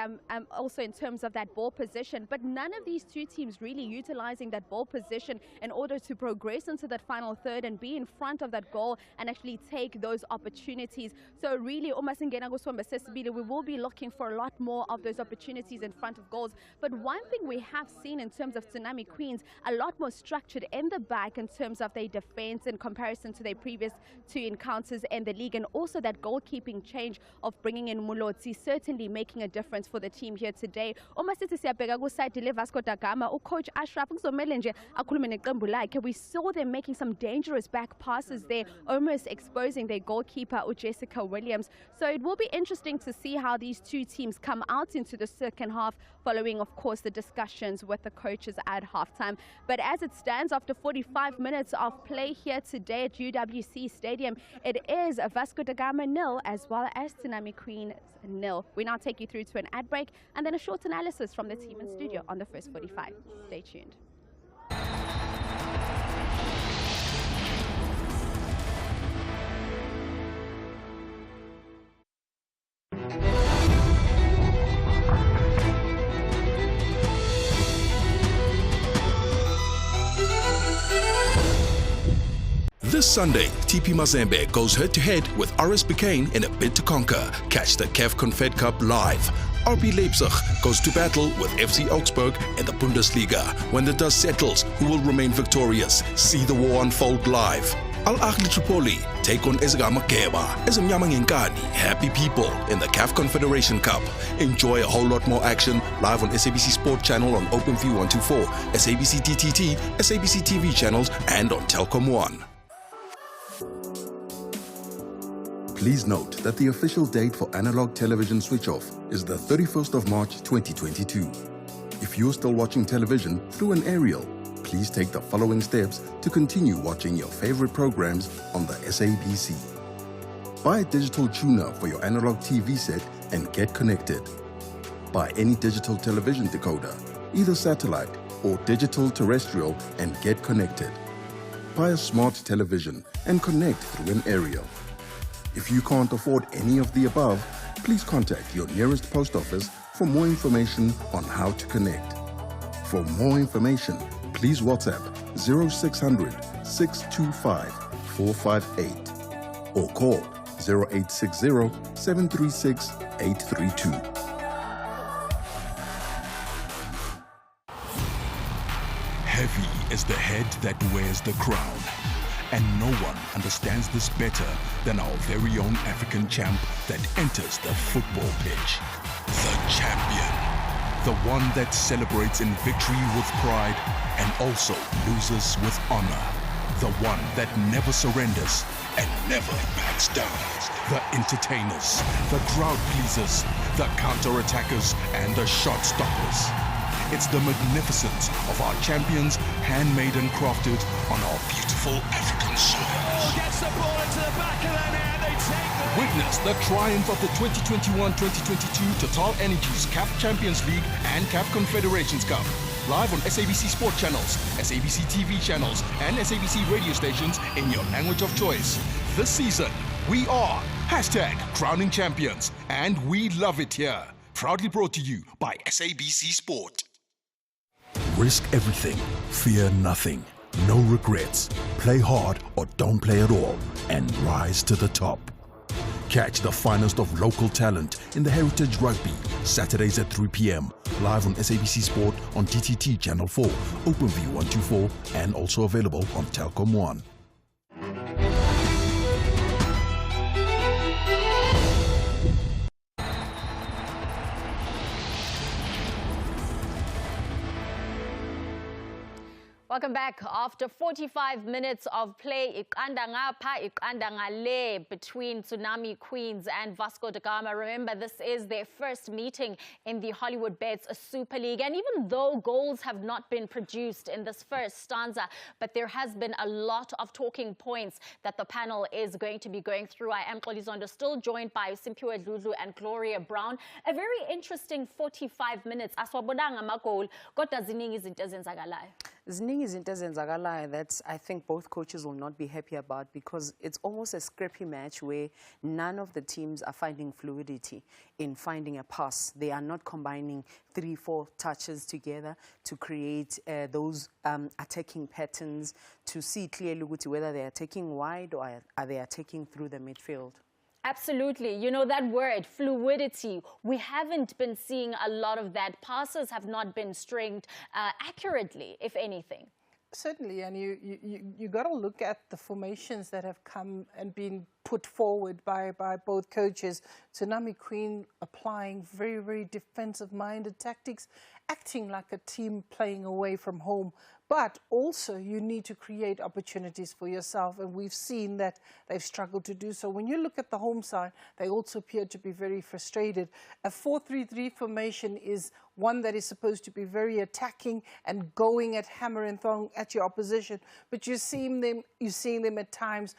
also in terms of that ball position. But none of these two teams really utilizing that ball position in order to progress into that final third and be in front of that goal and actually take those opportunities. So really, we will be looking for a lot more of those opportunities in front of goals. But one thing we have seen in terms of Tsunami Queens, a lot more structured in the back in terms of their defense in comparison to their previous two encounters in the league, and also that goalkeeping change of bringing in Mulotsi certainly making a difference for the team here today. Vasco da Gama, coach Ashraf, we saw them making some dangerous back passes there, almost exposing their goalkeeper Jessica Williams. So it will be interesting to see how these two teams come out into the second half, following of course the discussions with the coaches at halftime. But as it stands, after 45 minutes of play here today at UWC Stadium, it is Vasco da Gama 0 as well as Tsunami Queens 0. We now take you through to an ad break and then a short analysis from the team in studio on the first 45. Stay tuned. This Sunday, TP Mazembe goes head-to-head with RS Bekane in a bid to conquer. Catch the CAF Confed Cup live. RB Leipzig goes to battle with FC Augsburg in the Bundesliga. When the dust settles, who will remain victorious? See the war unfold live. Al Ahly Tripoli take on Ezgama Keba. Ezmnyama Ngenkani, happy people in the CAF Confederation Cup. Enjoy a whole lot more action live on SABC Sport Channel on OpenView 124, SABC DTT, SABC TV channels, and on Telkom 1. Please note that the official date for analog television switch-off is the 31st of March 2022. If you're still watching television through an aerial, please take the following steps to continue watching your favorite programs on the SABC. Buy a digital tuner for your analog TV set and get connected. Buy any digital television decoder, either satellite or digital terrestrial, and get connected. Buy a smart television and connect through an aerial. If you can't afford any of the above, please contact your nearest post office for more information on how to connect. For more information, please WhatsApp 0600 625 458 or call 0860 736 832. trophy is the head that wears the crown. And no one understands this better than our very own African champ that enters the football pitch. The champion. The one that celebrates in victory with pride and also loses with honor. The one that never surrenders and never backs down. The entertainers, the crowd pleasers, the counter-attackers and the shot stoppers. It's the magnificence of our champions, handmade and crafted on our beautiful African soil. Oh, gets the ball into the back of the net, they take the... Witness the triumph of the 2021-2022 Total Energies CAF Champions League and CAF Confederations Cup. Live on SABC Sport channels, SABC TV channels, and SABC radio stations in your language of choice. This season, we are #Crowning Champions, and we love it here. Proudly brought to you by SABC Sport. Risk everything, fear nothing, no regrets. Play hard or don't play at all, and rise to the top. Catch the finest of local talent in the Heritage Rugby, Saturdays at 3 p.m. Live on SABC Sport on TTT Channel 4, OpenView 124, and also available on Telkom 1. Welcome back. After 45 minutes of play, iqanda ngapha, iqanda ngale, between Tsunami Queens and Vasco da Gama. Remember, this is their first meeting in the Hollywood Bets Super League. And even though goals have not been produced in this first stanza, but there has been a lot of talking points that the panel is going to be going through. I am Xolizondo, still joined by Simpiwe Dludlu and Gloria Brown. A very interesting 45 minutes. Aswabodanga magol, kodwa ziningi izinto ezenzakalayo. Ziningi izinto ezenzakalayo that I think both coaches will not be happy about, because it's almost a scrappy match where none of the teams are finding fluidity in finding a pass. They are not combining 3-4 touches together to create those attacking patterns, to see clearly whether they are taking wide or are they attacking through the midfield. Absolutely. You know, that word, fluidity, we haven't been seeing a lot of that. Passes have not been stringed accurately, if anything. Certainly, and you got to look at the formations that have come and been put forward by both coaches. Tsunami Queen applying very, very defensive-minded tactics, acting like a team playing away from home. But also, you need to create opportunities for yourself, and we've seen that they've struggled to do so. When you look at the home side, they also appear to be very frustrated. A 4-3-3 formation is one that is supposed to be very attacking and going at hammer and thong at your opposition, but you're seeing them at times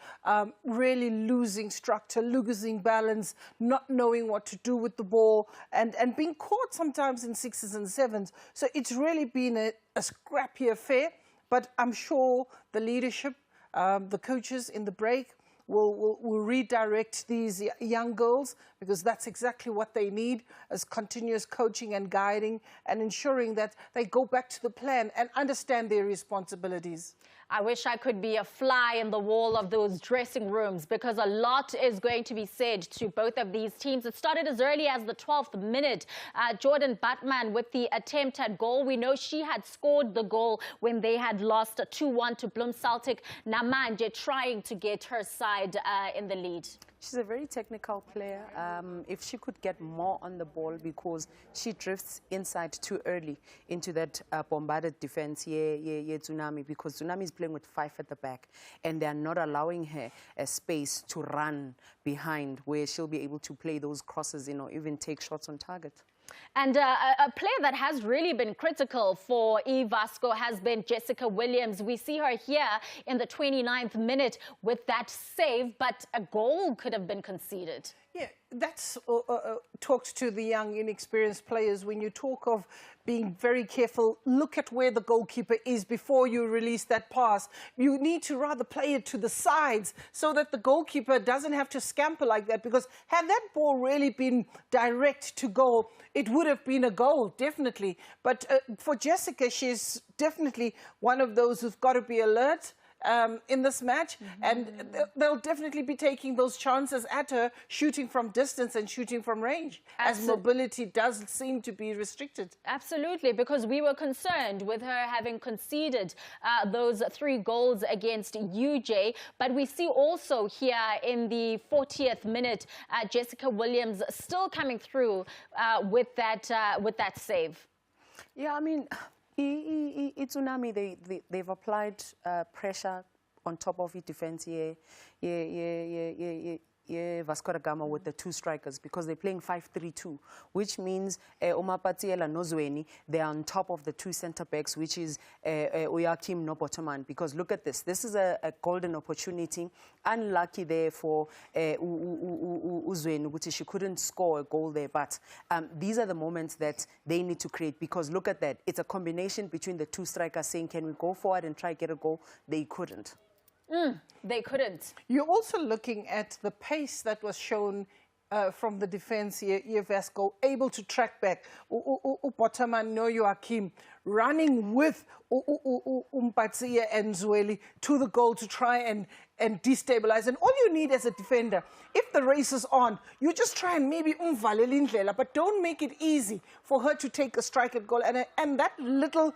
really losing structure, losing balance, not knowing what to do with the ball, and being caught sometimes in 6s and 7s. So it's really been a scrappy affair, but I'm sure the leadership, the coaches in the break will redirect these young girls, because that's exactly what they need, as continuous coaching and guiding and ensuring that they go back to the plan and understand their responsibilities. I wish I could be a fly in the wall of those dressing rooms, because a lot is going to be said to both of these teams. It started as early as the 12th minute. Jordan Batman with the attempt at goal. We know she had scored the goal when they had lost 2-1 to Bloem Celtic. Namanje trying to get her side in the lead. She's a very technical player. If she could get more on the ball, because she drifts inside too early into that bombarded defense, Tsunami, because Tsunami is playing with 5 at the back, and they are not allowing her a space to run behind where she'll be able to play those crosses, you know, even take shots on target. And a player that has really been critical for Vasco has been Jessica Williams. We see her here in the 29th minute with that save, but a goal could have been conceded. Yeah, that's talks to the young, inexperienced players. When you talk of being very careful, look at where the goalkeeper is before you release that pass. You need to rather play it to the sides so that the goalkeeper doesn't have to scamper like that, because had that ball really been direct to goal, it would have been a goal, definitely. But for Jessica, she's definitely one of those who've got to be alert in this match, and they'll definitely be taking those chances at her, shooting from distance and shooting from range, as mobility does seem to be restricted. Absolutely, because we were concerned with her having conceded those 3 goals against UJ, but we see also here in the 40th minute, Jessica Williams still coming through with that save. Yeah, I mean, Tsunami, they've applied pressure on top of it defense here. Vasco da Gama with the 2 strikers, because they're playing 5-3-2, which means Omapatiela Nozweni, they're on top of the 2 centre backs, which is Oyakim Nobotoman. Because look at this. This is a golden opportunity. Unlucky there for Uzweni, which is she couldn't score a goal there. But these are the moments that they need to create, because look at that. It's a combination between the 2 strikers saying, can we go forward and try to get a goal? They couldn't. They couldn't. You're also looking at the pace that was shown from the defense here, Vasco, able to track back. Botaman no Joachim running with Mpatsiya and Zweli to the goal to try and destabilize. And all you need as a defender, if the race is on, you just try and maybe but don't make it easy for her to take a strike at goal. And that little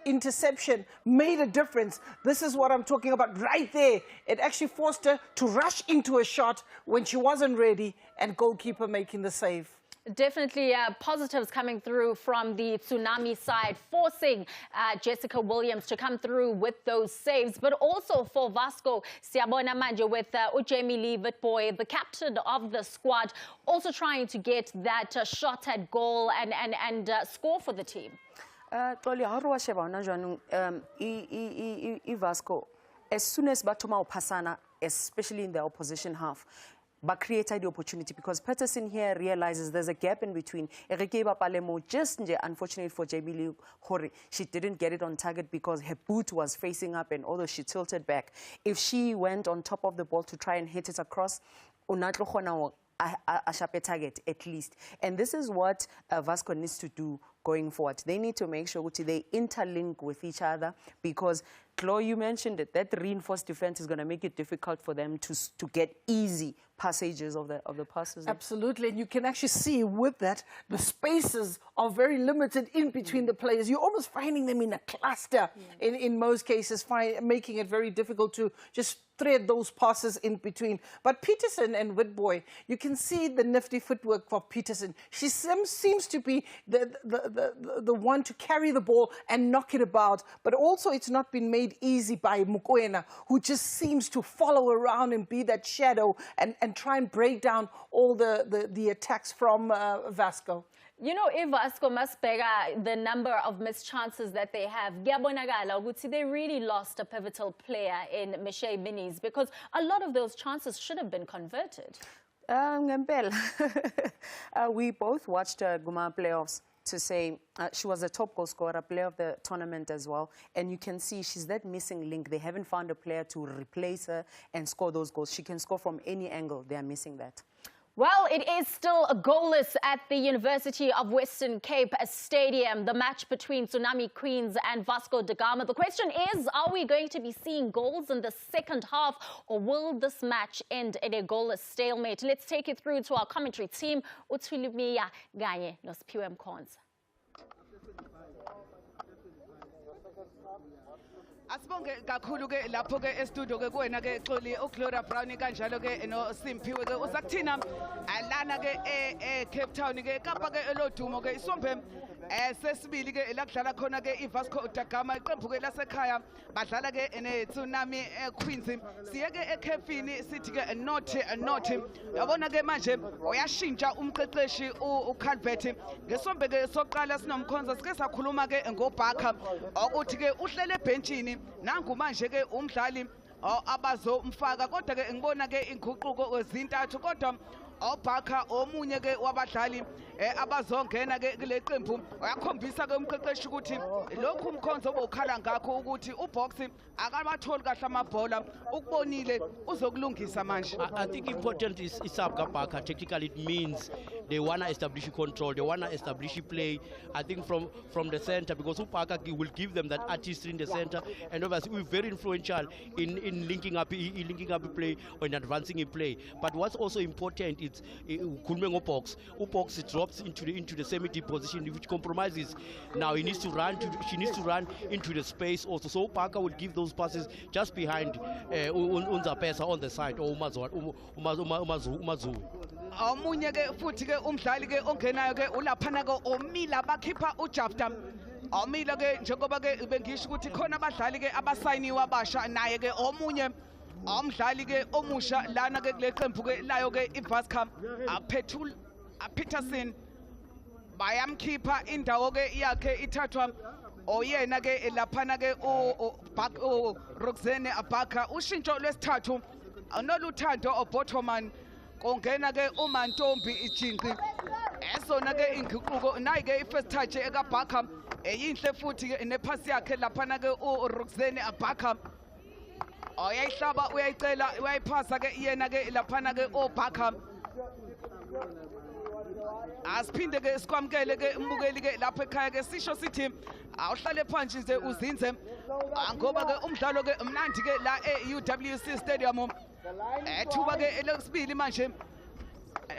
interception made a difference. This is what I'm talking about right there. It actually forced her to rush into a shot when she wasn't ready, and goalkeeper making the save. Definitely positives coming through from the Tsunami side, forcing Jessica Williams to come through with those saves. But also for Vasco, Siyabona manje with Jamie Lee Witboy, the captain of the squad, also trying to get that shot at goal and score for the team. Vasco, as soon as Batoma Pasana, especially in the opposition half, but created the opportunity, because Peterson here realizes there's a gap in between. Just unfortunately for Jamie Lee Hori, she didn't get it on target because her boot was facing up, and although she tilted back, if she went on top of the ball to try and hit it across, a sharp target at least. And this is what Vasco needs to do going forward. They need to make sure they interlink with each other, because Chloe, you mentioned it, that reinforced defense is going to make it difficult for them to get easy passages of the passes. Absolutely, and you can actually see with that, the spaces are very limited in between the players. You're almost finding them in a cluster in most cases, making it very difficult to just thread those passes in between. But Peterson and Witboy, you can see the nifty footwork for Peterson. She seems to be the one to carry the ball and knock it about, but also it's not been made easy by Mukwena, who just seems to follow around and be that shadow and try and break down all the attacks from Vasco. You know, if Vasco must beg the number of missed chances that they have, they really lost a pivotal player in Michelle Minis, because a lot of those chances should have been converted. We both watched Guma playoffs to say she was a top goal scorer, player of the tournament as well. And you can see she's that missing link. They haven't found a player to replace her and score those goals. She can score from any angle. They are missing that. Well, it is still goalless at the University of Western Cape Stadium, the match between Tsunami Queens and Vasco da Gama. The question is, are we going to be seeing goals in the second half, or will this match end in a goalless stalemate? Let's take it through to our commentary team, Utulumiya Ganye Nosphiwe Mkhonza. Asibonge kakhulu ke lapho ke e-studio ke kuwena ke Xoli uGloria Brown kanjalo ke no Simphiwe ke usakuthina alana ke eCape Town ke Kapa ke elodumo ke isombe sesibili ke la kudlala khona ke iVasco da Gama iqembu ke lasekhaya badlala ke neTsunami Queens siye ke eCafini sithi ke not yabona ke manje uyashintsha umqeqeshi uCalvert ngesombe ke soqala sinomkhonza sike sakhuluma ke ngoBhakha ukuthi ke uhlele ebhenchini nangu manje ke umdlali abazomfaka kodwa ke ngibona ke inguquko ezintathu kodwa Obhakha omunye ke wabadlali abazongena ke kule qembu uyakhombisa ke umqeqeshi ukuthi lokhu umkhonzo obukhala ngakho ukuthi uBoxing akabatholi kahle amabhola ukubonile uzokulungisa manje. I think important is Bhakha. Technically it means they want to establish control, they want to establish play. I think from the center, because Bhakha will give them that artistry in the center, and obviously we're very influential in linking up play or in advancing in play. But what's also important is Box drops into the semi-deep position, which compromises. Now she needs to run into the space also. So Bhakha will give those passes just behind Unzapesa on the side, or Umazu. Omunye ke futhi ke umdlali ke ongenayo ke ulaphana ke omila bakhipha uJafta. Omila ke njengoba ke bengisho ukuthi khona abadlali ke abasayiniwe abasha naye ke omunye umdlali ke omusha lana ke kule qembu ke layo ke iVasco Peterson bayamkhipha indawo ke yakhe ithathwa oyena ke laphana ke Roxanne Abhakha ushintsho lwesithathu anoluthando oBottoman kongena ke uMantombi ijinqi esona ke inguquko nayi ke ifirst touch ekaBhakha eyinhle futhi ke nephasi yakhe laphana ke uRoxanne Abhakha oyayihlaba uyayicela uyayiphasa ke yena ke laphana ke oBhakha asiphinde ke sikwamkele ke umbukeli ke lapha ekhaya ke sisho sithi awuhlale phansi nje uzinze ngoba ke umdlalo ke mnandi ke la eUWC stadium ethuba ke elesibili manje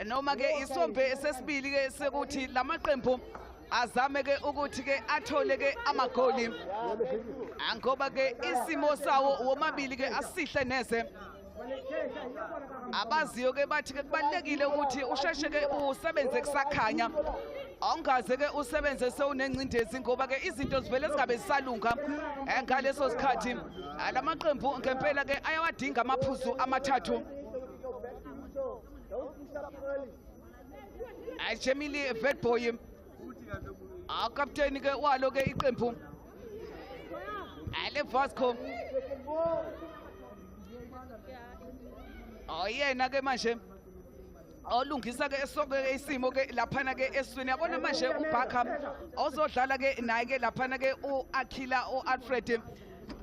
noma ke isombe sesibili ke sekuthi lamaqembu azame ke ukuthi ke athole ke amagoli ngoba ke isimo sawo womabili ke asihle neze abaziyo ke bathi ke kubalekile ukuthi usheshe ke usebenze kusakhanya awungaze ke usebenze sewunencindezi ngoba ke izinto zivele zingabe zisalunga ngaleso sikhathi lamaqembu ngempela ke ayawadinga amaphuzu amathathu Jamili Vetboy akapteni ke walo ke iqembu ale Vasco oyena ke manje olungisa ke esonke isimo ke laphana ke eswini yabona manje uBhakha ozodlala ke naye ke laphana ke uAkhila uAlfred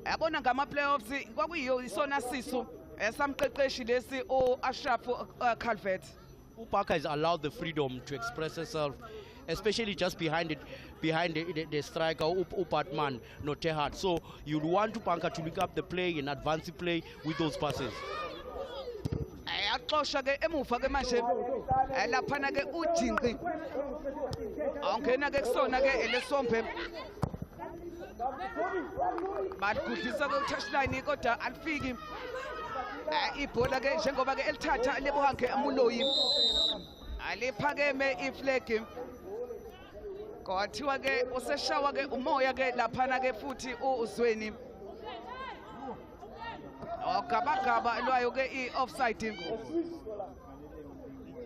yabona ngama playoffs kwakuyiyo isona sisu esamqeqeshi lesi uAshraf Calvert. Bhakha is allowed the freedom to express herself, especially just behind the striker Upatman no Tehat. So you'd want Bhakha to link up the play and advance the play with those passes. Ayaxosha ke emuva ke manje laphana ke ujinqi awungena ke kusona ke lesombe badgudlisa ke touchline kodwa alifiki ibhola ke njengoba ke elithatha lebohange amuloyi aliphakeme iflag kwathiwa ke useshawa ke umoya ke laphana ke futhi uzweni ogabagaba lwayo ke i-offside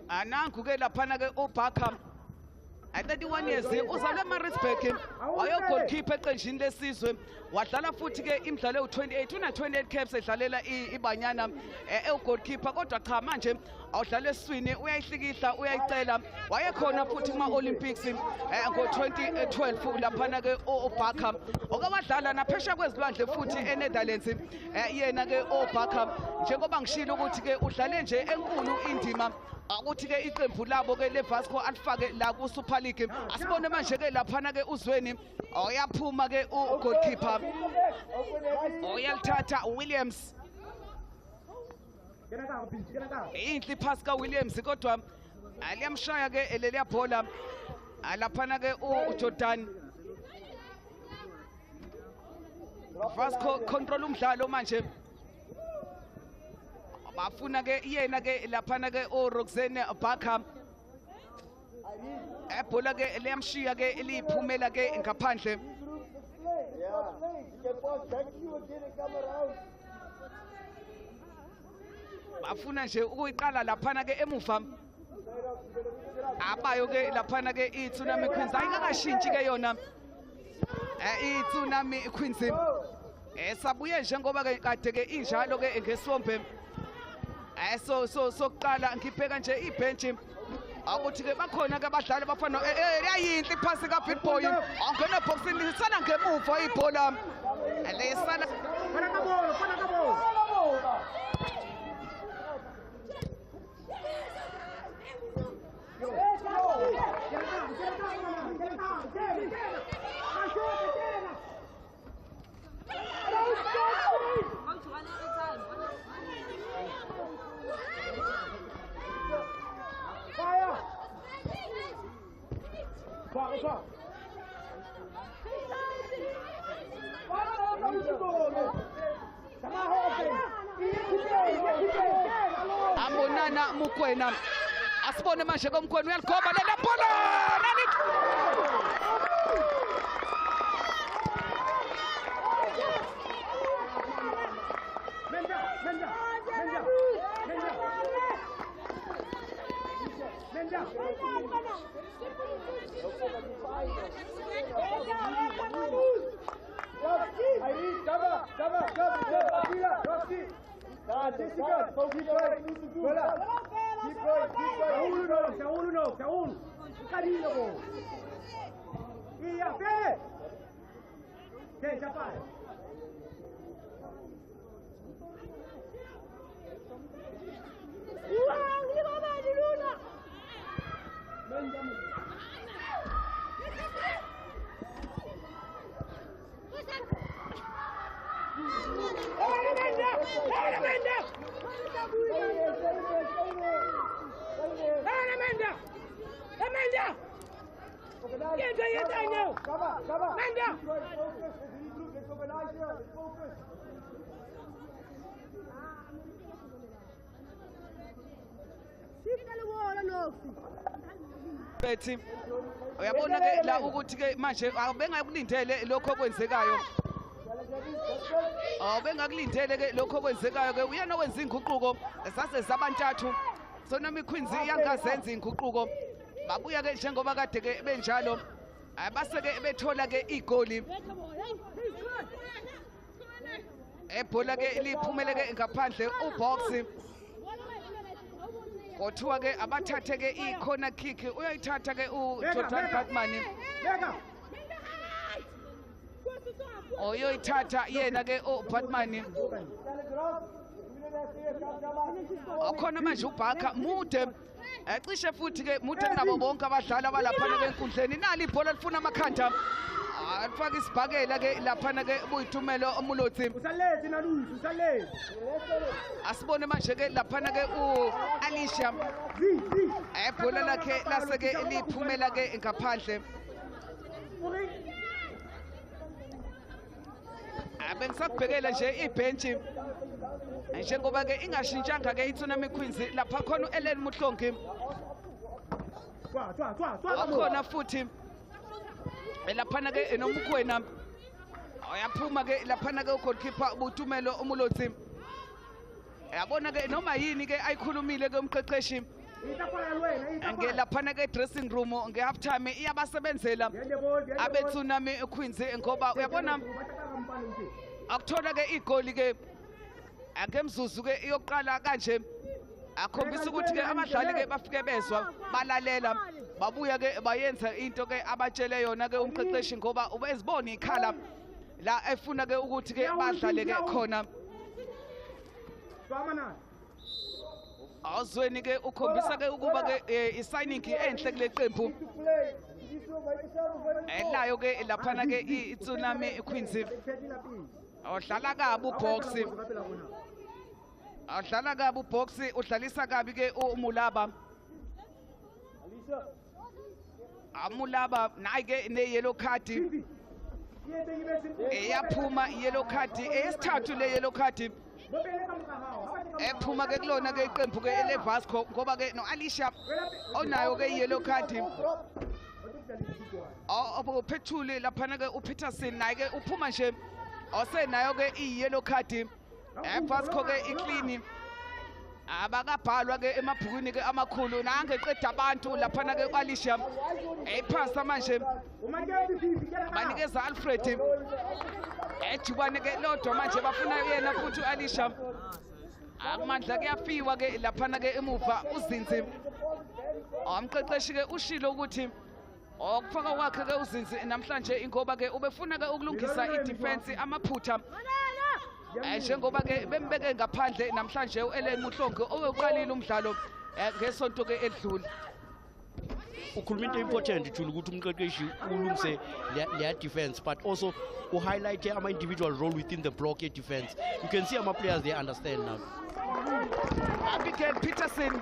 anangu ke laphana ke uBhakha 31 years uzalwe eMaritzburg wayogolkeeper eqenjini lesizwe wadlala futhi ke imidlalo ewu28 una 28 caps edlalela iBanyana ewugolkeeper kodwa cha manje awudlala eswini uyayihlikihla uyayicela wayekhona futhi kuma Olympics ngo2012 laphana ke uBhakha okabadlala naphesha kwezilwandle futhi eNetherlands yena ke uBhakha njengoba ngishilo ukuthi ke udlale nje enkulu indima ukuthi ke iqembu labo ke leVasco alifake la ku Super League asibone manje ke laphana ke uzweni oyaphuma ke ugoalkeeper oyalithatha Williams inhle pass ka Williams kodwa aliyamshaya ke leliya bhola laphana ke uJordan Vasco control umdlalo manje bafuna ke yena ke laphana ke uRoxanne Abhakha ebhola ke liyamshiya ke eliphumela ke ngaphandle bafuna nje ukuyiqala laphana ke emuva abayo ke laphana ke iTsunami Queens ayikakashintshi ke yona iTsunami Queens esabuye njengoba ke kade ke injalo ke ngesombe so kuqala ngipheka nje ibhenchi ukuthi ke bakhona ke abadlali abafana yayinhle iphasi ka Big Boy angena boxini lisana ngemuva ibhola lesana Fana kabolo Ambonana Mukwena asibone manje komkhwena uyaligoba lela bola Bethi uyabona ke la ukuthi ke manje abengakulindele lokho okwenzekayo bengakulindele ke lokho okwenzekayo ke uyena wenza inguquko sase zabantathu Tsunami Queens iyangazenza inguquko babuya ke njengoba kade ke benjalo base ke bethola ke igoli ebhola ke liphumele ke ngaphandle ubox Kothiwa ke abathathe ke i-corner kick uyayithatha ke uJordan Batman uyoyithatha yena ke uBatman akhona manje uBhaka mude cishe futhi ke mude nabo bonke abadlali abalaphana benkundleni nali ibhola lifuna amakhanda alifaka isibhakela ke laphana ke buyithumelo omulotsi Usalethi nalusi usalethi asibone manje ke laphana ke uAlisha ebhola lakhe laseke liphumela ke ngaphandle bengisabhekela nje ibhenchi njengoba ke ingashintshanga ke iTsunami Queens lapha khona uElen Muhlongi wakhona futhi laphana ke noMukwena uyaphuma ke laphana ke ugoalkeeper ubutumelo umulotsi yabona ke noma yini ke ayikhulumile ke umqeqeshi ngelaphana ke dressing room nge half time iyabasebenzela abeTsunami Queens ngoba uyabona akuthola ke igoli ke akemzuzu ke iyoqala kanje akhombisa ukuthi ke abadlali ke bafike bezwa balalela babuya ke bayenza into ke abatshele yona ke umqeqeshi ngoba ubezibona ikhala la efuna ke ukuthi ke badlale ke khona awuzweni ke ukhombisa ke ukuba ke i-signing enhle kule qembu elayo ke laphana ke iTsunami Queens odlala kabi ubox adlala kabi ubox udlalisa kabi ke uMulaba Amulaba nayi ke ne yellow card eyaphuma yellow card esithathu le yellow card ephuma ke kulona ke iqembu ke eleVasco ngoba ke noAlisha onayo ke yellow card uPethuli laphana ke uPeterson naye ke uphuma nje osenayo ke iyellow card eVasco ke iclean abakabhalwa ke emabhukwini ke amakhulu nangeqeda abantu laphana ke uAlisha ephasa manje banikeza Alfred ejubane ke lodwa manje bafuna yena futhi uAlisha Akumandla kuyafiwa ke laphana ke emuva uzinzi. Umqeqeshi ke ushilo ukuthi okufaka kwakhe ke uzinzi namhlanje ingoba ke ubefuna ke ukulungisa i-defense amaphutha. Njengoba ke bembeke ngaphandle namhlanje uElen Muhlongo oweqalile umdlalo ngesonto ke edlule. Ukhuluma into important to ukuthi umqeqeshi ulungise their defense, but also to highlight ama individual role within the block defense. You can see our players, they understand now. Abigail Peterson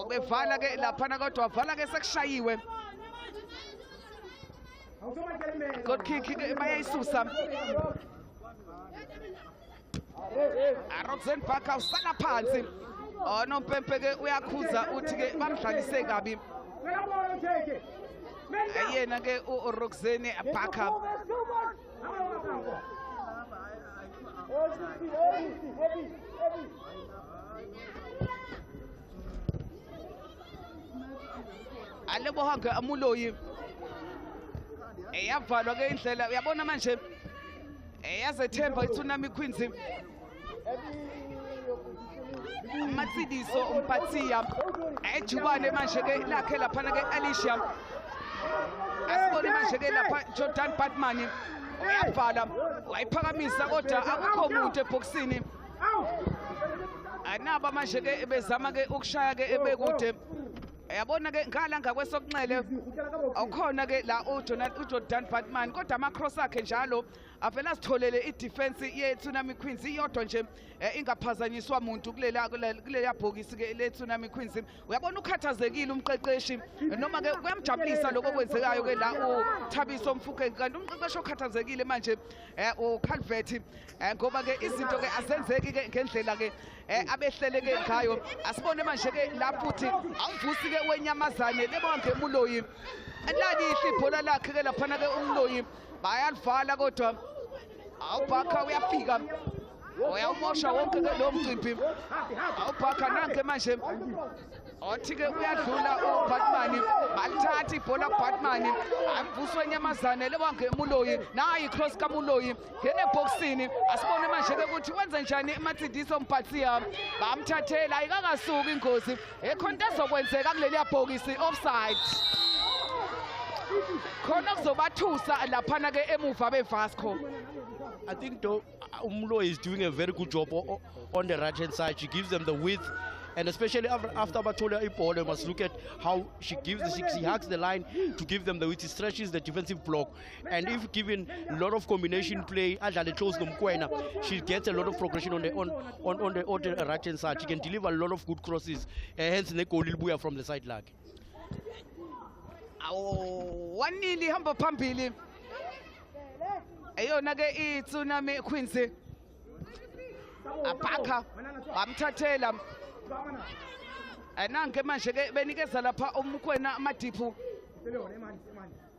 bevala ke laphana kodwa vala ke sekushayiwe. Good kick ke bayayisusa. Roxanne Barker usala phansi. Nompempe ke uyakhuza uthi ke bamdlalise kabi. Yena ke uRoxanne Barker. Alebohange amuloyi. Eyavalwa ke indlela uyabona manje eyazethemba iTsunami Queens. Matsidiso umpathiya ejubane manje ke lakhe laphana ke Alicia. Asibone manje ke lapha Jordan Batman uyavala wayiphakamisa kodwa akukho umuntu eboxini. Anaba manje ke bezama ke ukushaya ke ebekude. Yabona ke ngala ngakwesokunxele awukhona ke la uJordan Batman kodwa ama cross akhe njalo avela sitholele i-defense yeTsunami Queens iyodwa nje ingaphazanyiswa umuntu kuleya bhokisi ke leTsunami Queens. Uyabona ukhathazekile umqeqeshi noma ke kuyamjabulisa lokho kwenzekayo ke la uThabiso Mfukeng kanti umqeqeshi okhathazekile manje uCalvert ngoba ke izinto ke azenzeki ke ngendlela ke abehlele ke ngayo. Asibone manje ke la futhi awuvusi ke wenyamazane lebonke emuloyi lalihle ibhola lakhe ke laphana ke umloyi bayalivala kodwa awubhakha uyafika uyawumosha wonke ke lo mcimbi. Awubhakha nanke manje othi ke uyadlula uBatman balithatha ibhola kuBatman amvuswe enyamazane lebonke emuloyi nayi cross kamuloyi ngene eboxini. Asibone manje ke ukuthi wenze njani eMatsidiso Mpathiya bamthathela ayikakasuki ingozi ekhonto ezokwenzeka kuleli bhokisi offside. Khona kuzobathusa laphana ke emuva beVasco. I think though Umlo is doing a very good job on the right hand side. She gives them the width, and especially after Batola Ipol, you must look at how she hugs the line to give them the width. She stretches the defensive block, and if given a lot of combination play, she gets a lot of progression on the right hand side. She can deliver a lot of good crosses. Hence, Neko Lilbuya from the side lag. Wanili hamba phambili eyona ke iTsunami Queens abhakha bamthathela nanke manje ke benikeza lapha umkhwena amadiphu.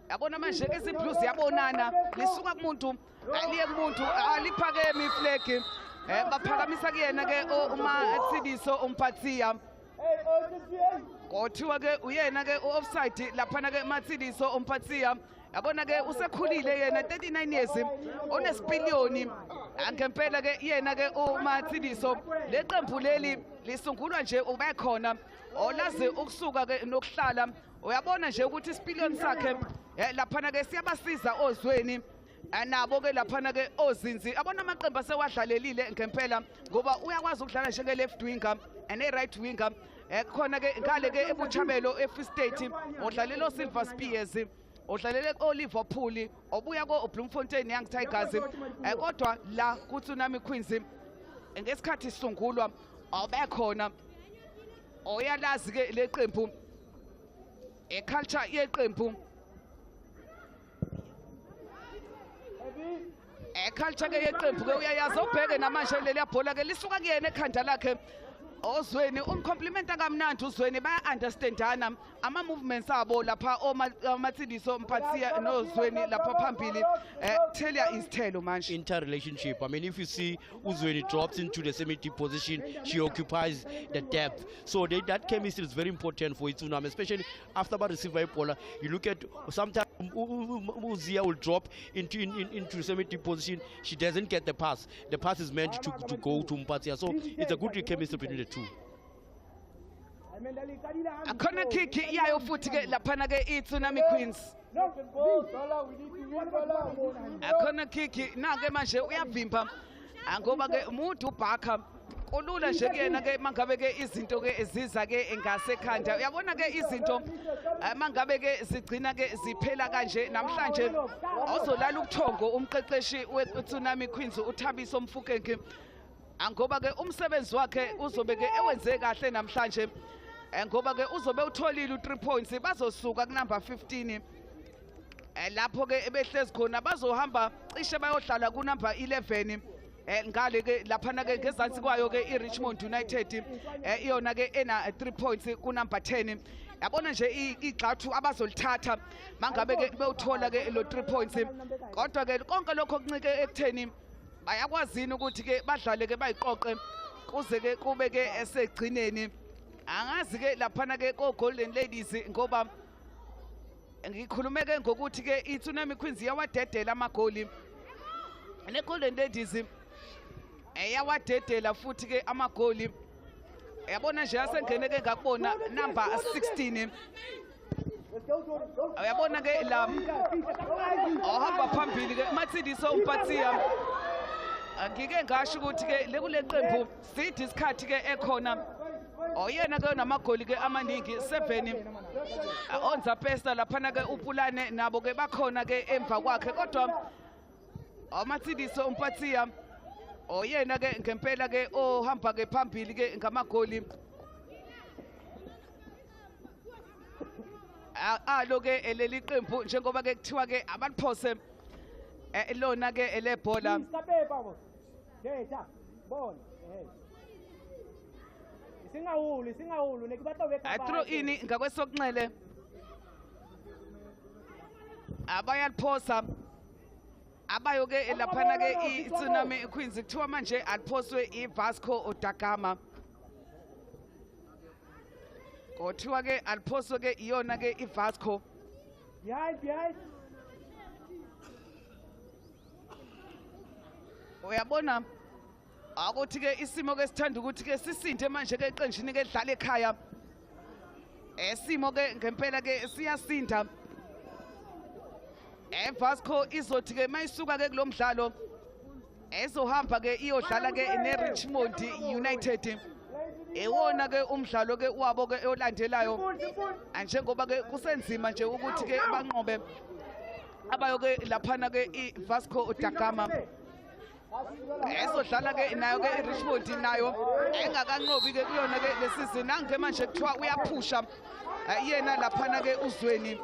Yabona manje ke isiblues yabonana lisuka kumuntu aliye kumuntu aliphakeme iflag baphakamisa kuyena ke uMatsidiso Mpathiya. Kothiwa ke uyena ke offside laphana ke Matsidiso Mpathiya. Yabona ke usekhulile yena 39 years onesipiliyoni angempela ke yena ke uMatsidiso. Leqembu leli lisungulwa nje ubekhona olaze ukusuka ke nokuhlala. Uyabona nje ukuthi isipiliyoni sakhe laphana ke siyabasiza ozweni nabo ke laphana ke ozinzi. Abona amaqembu asewadlalelile ngempela ngoba uyakwazi ukudlala njenge left winger and a right winger. Khona ke ngale ke ebuchabelo eFree State odlalela Silver Spears odlalele oLiverpool obuya koBloemfontein Young Tigers kodwa la kuTsunami Queens ngesikhathi sisungulwa abekhona oyalazi ke leqembu eculture yeqembu eculture ke yeqembu ke uyayazi obheke namanje leli bhola ke lisuka kuyena ekhanda lakhe ozweni umcomplimenta kamnandi uzweni baya understandana ama movements abo lapha oMatsidiso Mpathiya nozweni lapha phambili tell ya isithelo manje interrelationship. I mean, if you see Uzweni drops into the semi-deep position, she occupies the depth, so that chemistry is very important for Tsunami, especially after receive by Pola. You look at sometimes Uzia will drop into semi-deep position. She doesn't get the pass. The pass is meant to go to Mpatia. So it's a good chemistry between the two. Akhona kick yayo futhi ke laphana ke iTsunami Queens. Akhona kick na ke manje uyavimba ngoba ke umuntu ubhakha kulula nje kuyena ke mangabe ke izinto ke eziza ke ngasekhanda uyabona ke izinto mangabe ke zigcina ke ziphela kanje namhlanje awuzolala ubuthongo umqeqeshi weTsunami Queens uThabiso Mfukenge ngoba ke umsebenzi wakhe uzobe ke ewenze kahle namhlanje ngoba ke uzobe utholile u3 points bazosuka ku number 15 lapho ke ebehlezi khona bazohamba cishe bayohlala ku number 11 ngale ke laphana ke ngezansi kwayo ke iRichmond United iyona ke ena 3 points ku number 10 yabona nje igxathu abazolithatha mangabe ke bewuthola ke lo 3 points kodwa ke konke lokho kuncike ekutheni bayakwazini ukuthi ke badlale ke bayiqoqe kuze ke kube ke esegcineni angazi ke laphana ke ko Golden Ladies ngoba ngikhulume ke ngokuthi ke iTsunami Queens yawadedela amagoli ne Golden Ladies yawadedela futhi ke amagoli yabona nje yasengene ke ngakubona number 16 uyabona ke la ohamba phambili ke Matsidiso Mpatia ngike ngasho ukuthi ke lekule qembu sithi isikhathi ke ekhona oyena ke namagoli ke amaningi 7 onza pesta laphana ke uPulane nabo ke bakhona ke emva kwakhe kodwa Matsidiso Mpatia oyena ke ngempela ke ohamba ke phambili ke ngamagoli alo ke eleli qembu njengoba ke kuthiwa ke abaliphose lona ke elebhola throw ini ngakwesokunxele abayaliphosa abayo ke laphana ke iTsunami Queens kuthiwa manje aliphoswe iVasco da Gama kuthiwa ke aliphoswe ke iyona ke iVasco uyabona akuthi ke isimo ke sithanda ukuthi ke sisinde manje ke eqenjini ke edlala ekhaya esimo ke ngempela ke siyasinda Vasco izothi ke mayisuka ke kulomdlalo ezohamba ke iyodlala ke neRichmond United ewona ke umdlalo ke wabo ke olandelayo njengoba ke kusenzima nje ukuthi ke banqobe abayo ke laphana ke iVasco da Gama ezodlala ke nayo ke iRichmond nayo engakanqobi ke kuyona ke lesizini ange manje kuthiwa uyaphusha yena laphana ke uZweni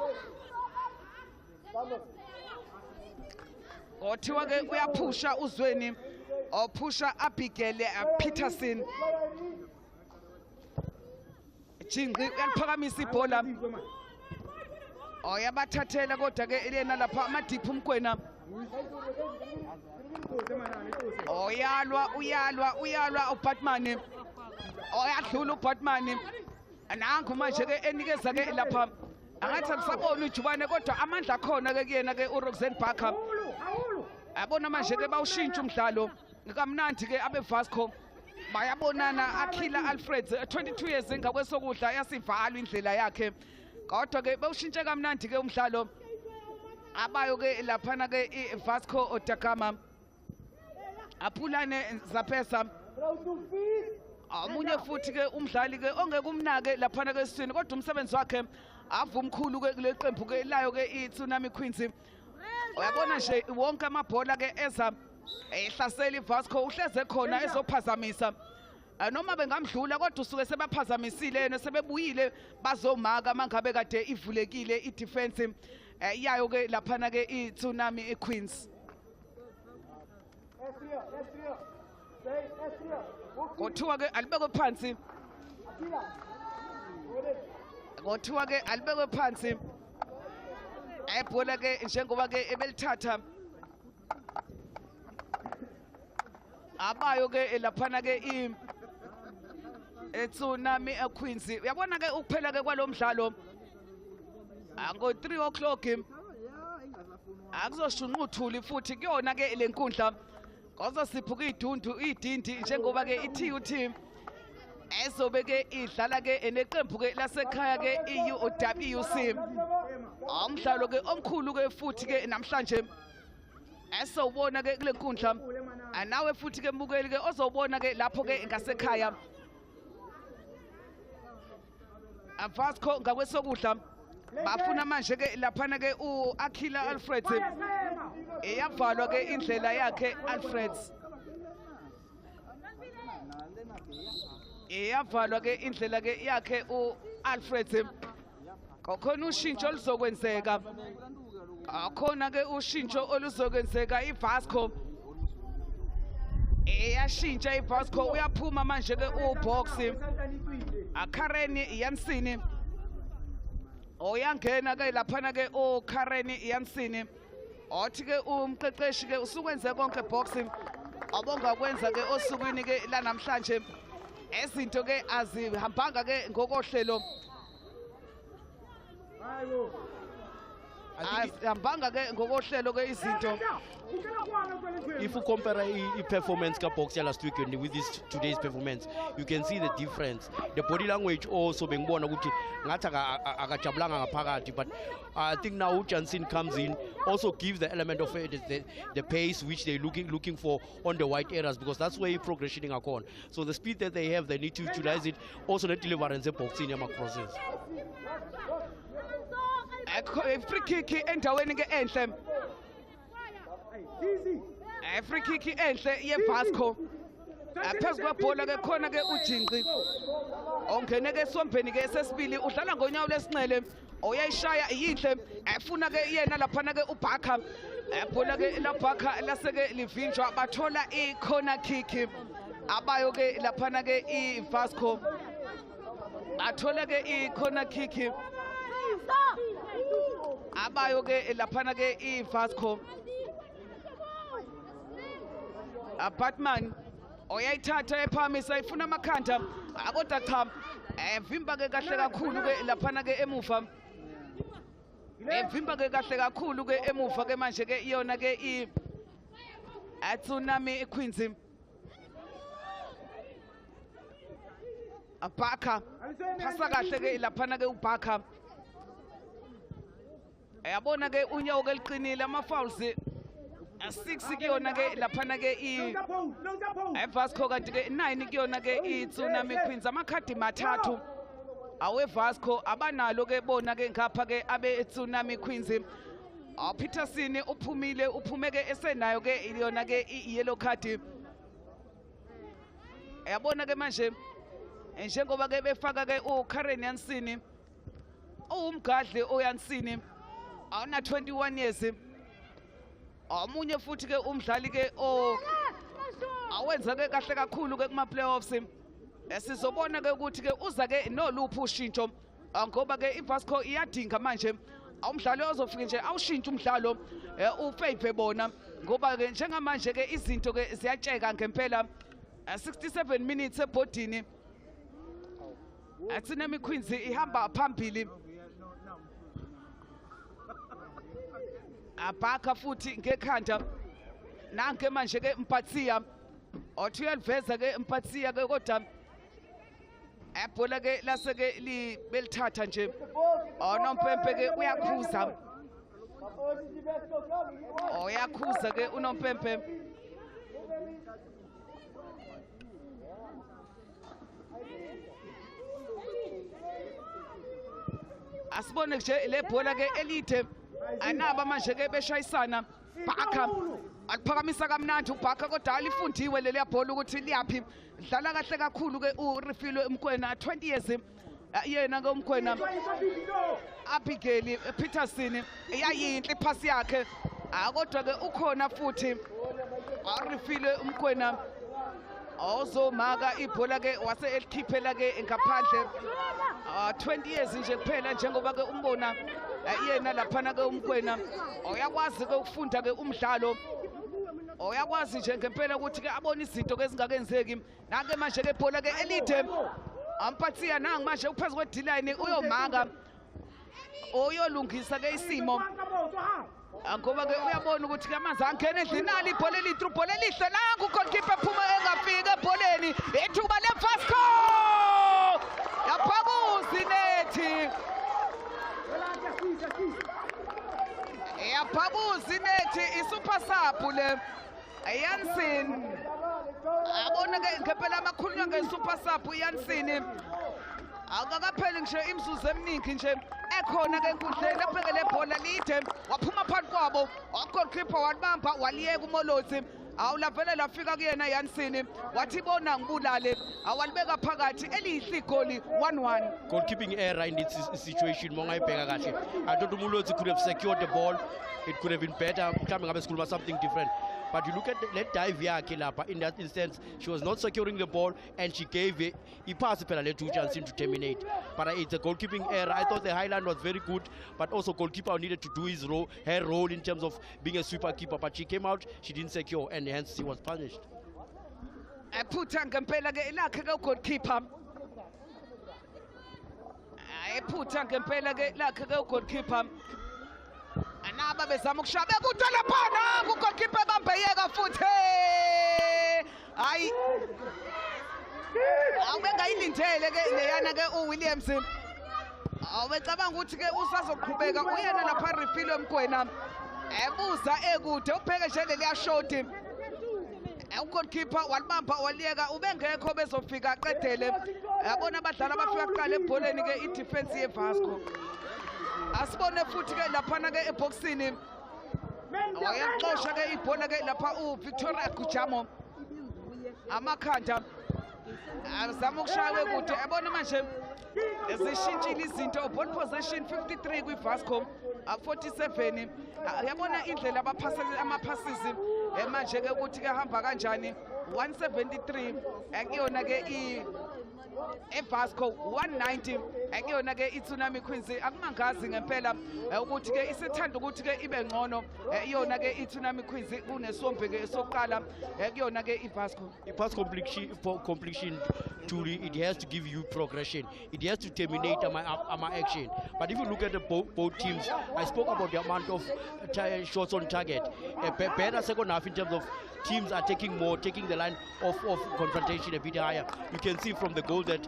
othiwa ke uyaphusha uZweni ophusha Abigail Peterson Jinqi uyaliphakamisa ibhola oyabathathela kodwa ke elena lapha amadiphu umgwena uyalwa uBatman oyadlula uBatman nangu manje ke enikeza ke lapha angathi alisabona ujubane kodwa amandla khona ke kuyena ke uRoxanne Barker yabona manje ke bawushintsha umdlalo ngikamnandi ke abeVasco bayabonana Akhila Alfred 22 years ngakwesokudla yasivalwa indlela yakhe kodwa ke bawushintshe kamnandi ke umdlalo abayo ke laphana ke iVasco da Gama aphulane zapesa omunye futhi ke umdlali ke ongeke umnake laphana ke siswini kodwa umsebenzi wakhe avumkhulu ke kule qembu ke layo ke iTsunami Queens uyabona nje wonke amabhola ke eza ehlasela iVasco uhleze khona ezophazamisa noma bengamdlula kodwa usuke sebaphazamisile yena sebebuyile bazomaka mangabe kade ivulekile idefense yayo ke laphana ke iTsunami Queens kuthiwa ke alibekwe phansi kuthiwa ke alibekwe phansi ebhola ke njengoba ke ebelithatha abayo ke laphana ke iTsunami Queens uyabona ke ukuphela ke kwalomdlalo ngo 3 o'clock akuzoshunqa uthuli futhi kuyona ke lenkundla kozosiphuka idindi njengoba ke iTUT ezobe ke idlala ke neqembu ke lasekhaya ke UWC umdlalo ke omkhulu ke futhi ke namhlanje esawubona ke kule nkundla nawe futhi ke mbukeli ke ozobona ke lapho ke ngasekhaya Vasco ngakwesokudla bafuna manje ke laphana ke uAkhila Alfred eyavalwa ke indlela yakhe Alfred eyavalwa ke indlela ke yakhe uAlfred kokhona ushintsho oluzokwenzeka akhona ke ushintsho oluzokwenzeka iVasco eyashintsha iVasco uyaphuma manje ke uBoxi Karen Yansini oyangena ke laphana ke Karen Yansini othi ke umqeqeshi ke usukwenze konke boxing abongakwenza ke osukwini ke lanamhlanje ezinto ke azihambanga ke ngokohlelo azihambanga ke ngokohlelo ke izinto. If you compare a performance ka boxer last weekend with this today's performance, you can see the difference. The body language also bengibona ukuthi ngathi akajabulanga ngaphakathi, but I think now Jansen comes in, also gives the element of the pace which they're looking for on the wide areas, because that's where progression is on. So the speed that they have, they need to utilize it. Also the deliverance in boxing process. Free kick endaweni ke enhle. Free kick enhle yeVasco. Phezu kwebhola ke khona ke uJinqi. Ongene ke esombeni ke sesibili udlala ngonyawo lesinxele. Oyayishaya yinhle. Efuna ke yena laphana ke uBhakha. Ebhola ke laBhakha laseke livinjwa bathola i-corner kick. Abayo ke laphana ke iVasco. Athola ke i-corner kick. Abayo ke laphana ke iVasco. Batman oyayithatha ephamisa ifuna amakhanda kodwa cha evimba ke kahle kakhulu ke laphana ke emuva evimba ke kahle kakhulu ke emuva ke manje ke iyona ke Tsunami Queens Bhakha phasa kahle ke laphana ke uBhakha yabona ke unyawo ke liqinile ama-fouls 6 kuyona ke laphana ke iVasco kanti ke 9 kuyona ke iTsunami Queens amakhadi mathathu aweVasco abanalo ke bona ke ngapha ke abeTsunami Queens Peterson uphume ke esenayo ke iyona ke i-yellow card yabona ke manje njengoba ke befaka ke uKaren Yansini umgadli oyansini awuna 21 years omunye futhi ke umdlali ke awenza ke kahle kakhulu ke kuma playoffs sizobona ke ukuthi ke uza ke noluphi ushintsho ngoba ke iVasco iyadinga manje umdlali ozofika nje awushintsha umdlalo uFaith bona ngoba ke njengamanje ke izinto ke ziyatsheka ngempela 67 minutes ebhodini Tsunami Queens ihamba phambili Bhakha futhi ngekhanda nanke manje ke Mpatsiya othi uyaliveza ke Mpatsiya ke kodwa ebhola ke laseke belithatha nje uNompempe ke uyakhuza uyakhuza ke uNompempe asibone nje le bhola ke elide anaba manje ke beshayisana Bhakha aliphakamisa kamnandi uBhakha kodwa alifundiwe leli bhola ukuthi liyapi dlala kahle kakhulu ke uRefilo Mkwena 20 years yena ke uMkwena Abigail Peterson yayinhle iphasi yakhe kodwa ke ukhona futhi uRefilo Mkwena ozomaka ibhola ke wase elikhiphela ke ngaphandle 20 years nje kuphela njengoba ke umbona yena laphana ke uMkwena uyakwazi ke ukufunda ke umdlalo uyakwazi nje ngempela ukuthi ke abone izinto ke ezingakenzeki nanke manje ke ibhola ke elide Mpatsiya nangu manje uphezu kwe D-line uyomaka uyolungisa ke isimo ngoba ke uyabona ukuthi ke amanzi angena endlinali ibhola elithru ibhola elihle nangu goalkeeper ephuma engafika ebholeni ithuba leVasco yaphabuza inethi yaphabuza inethi isuper sub le Jansen abona ke ngempela amakhulunywa ngesuper sub Jansen akakapheli nje imzuzu eminingi nje ekhona ke enkundleni abheke le bhola lide waphuma phansi kwabo goalkeeper walibamba waliyeka uMolozi awulavele lafika kuyena Jansen wathi bona ngibulale awalibeka phakathi elihle igoli 1-1 goalkeeping error in this situation mongayibheka kahle. I thought Umolozi could have secured the ball, it could have been better mhlawumbe ngabe sikhuluma something different. But you look at the dive yakhe lapha, in that instance she was not securing the ball and she gave it ipass phela le Jansen to terminate. But it's a goalkeeping error. I thought the highline was very good, but also goalkeeper needed to do his role, her role in terms of being a sweeper keeper, but she came out, she didn't secure, and hence she was punished. ephutha ngempela ke lakhe ke goalkeeper ephutha ngempela ke lakhe ke goalkeeper anaba bezama ukushaya bekudala phana ku goalkeeper bambeyeka futhi hayi awubengayilindele ke leyana ke uWilliams awubecabanga ukuthi ke usazoqhubeka uyena lapha refill emgwena ebuza ekude ubheke nje leliya shoti goalkeeper walibamba waliyeka ubengekho bezofika aqedele yabona abadlali abafika kuqala ebholeni ke idefense yeVasco asibone futhi ke laphana ke eboxini wayaxosha ke ibhola ke lapha uVictoria Gujamo amakhanda azama ukushaya kude yabona manje ezishintshile izinto ball possession 53 kwiVasco 47 yabona indlela amapasses manje ke ukuthi ke hamba kanjani 173 ekuyona ke eVasco 190 ekuyona ke iTsunami Queens akumangazi ngempela ukuthi ke isithanda ukuthi ke ibe ngcono iyona ke iTsunami Queens kunesombe ke sokuqala ekuyona ke iVasco Pass completion truly it has to give you progression, it has to terminate my action. But if you look at the both teams, I spoke about the amount of shots on target, a better second half in terms of teams are taking more, taking the line of confrontation a bit higher. You can see from the goal that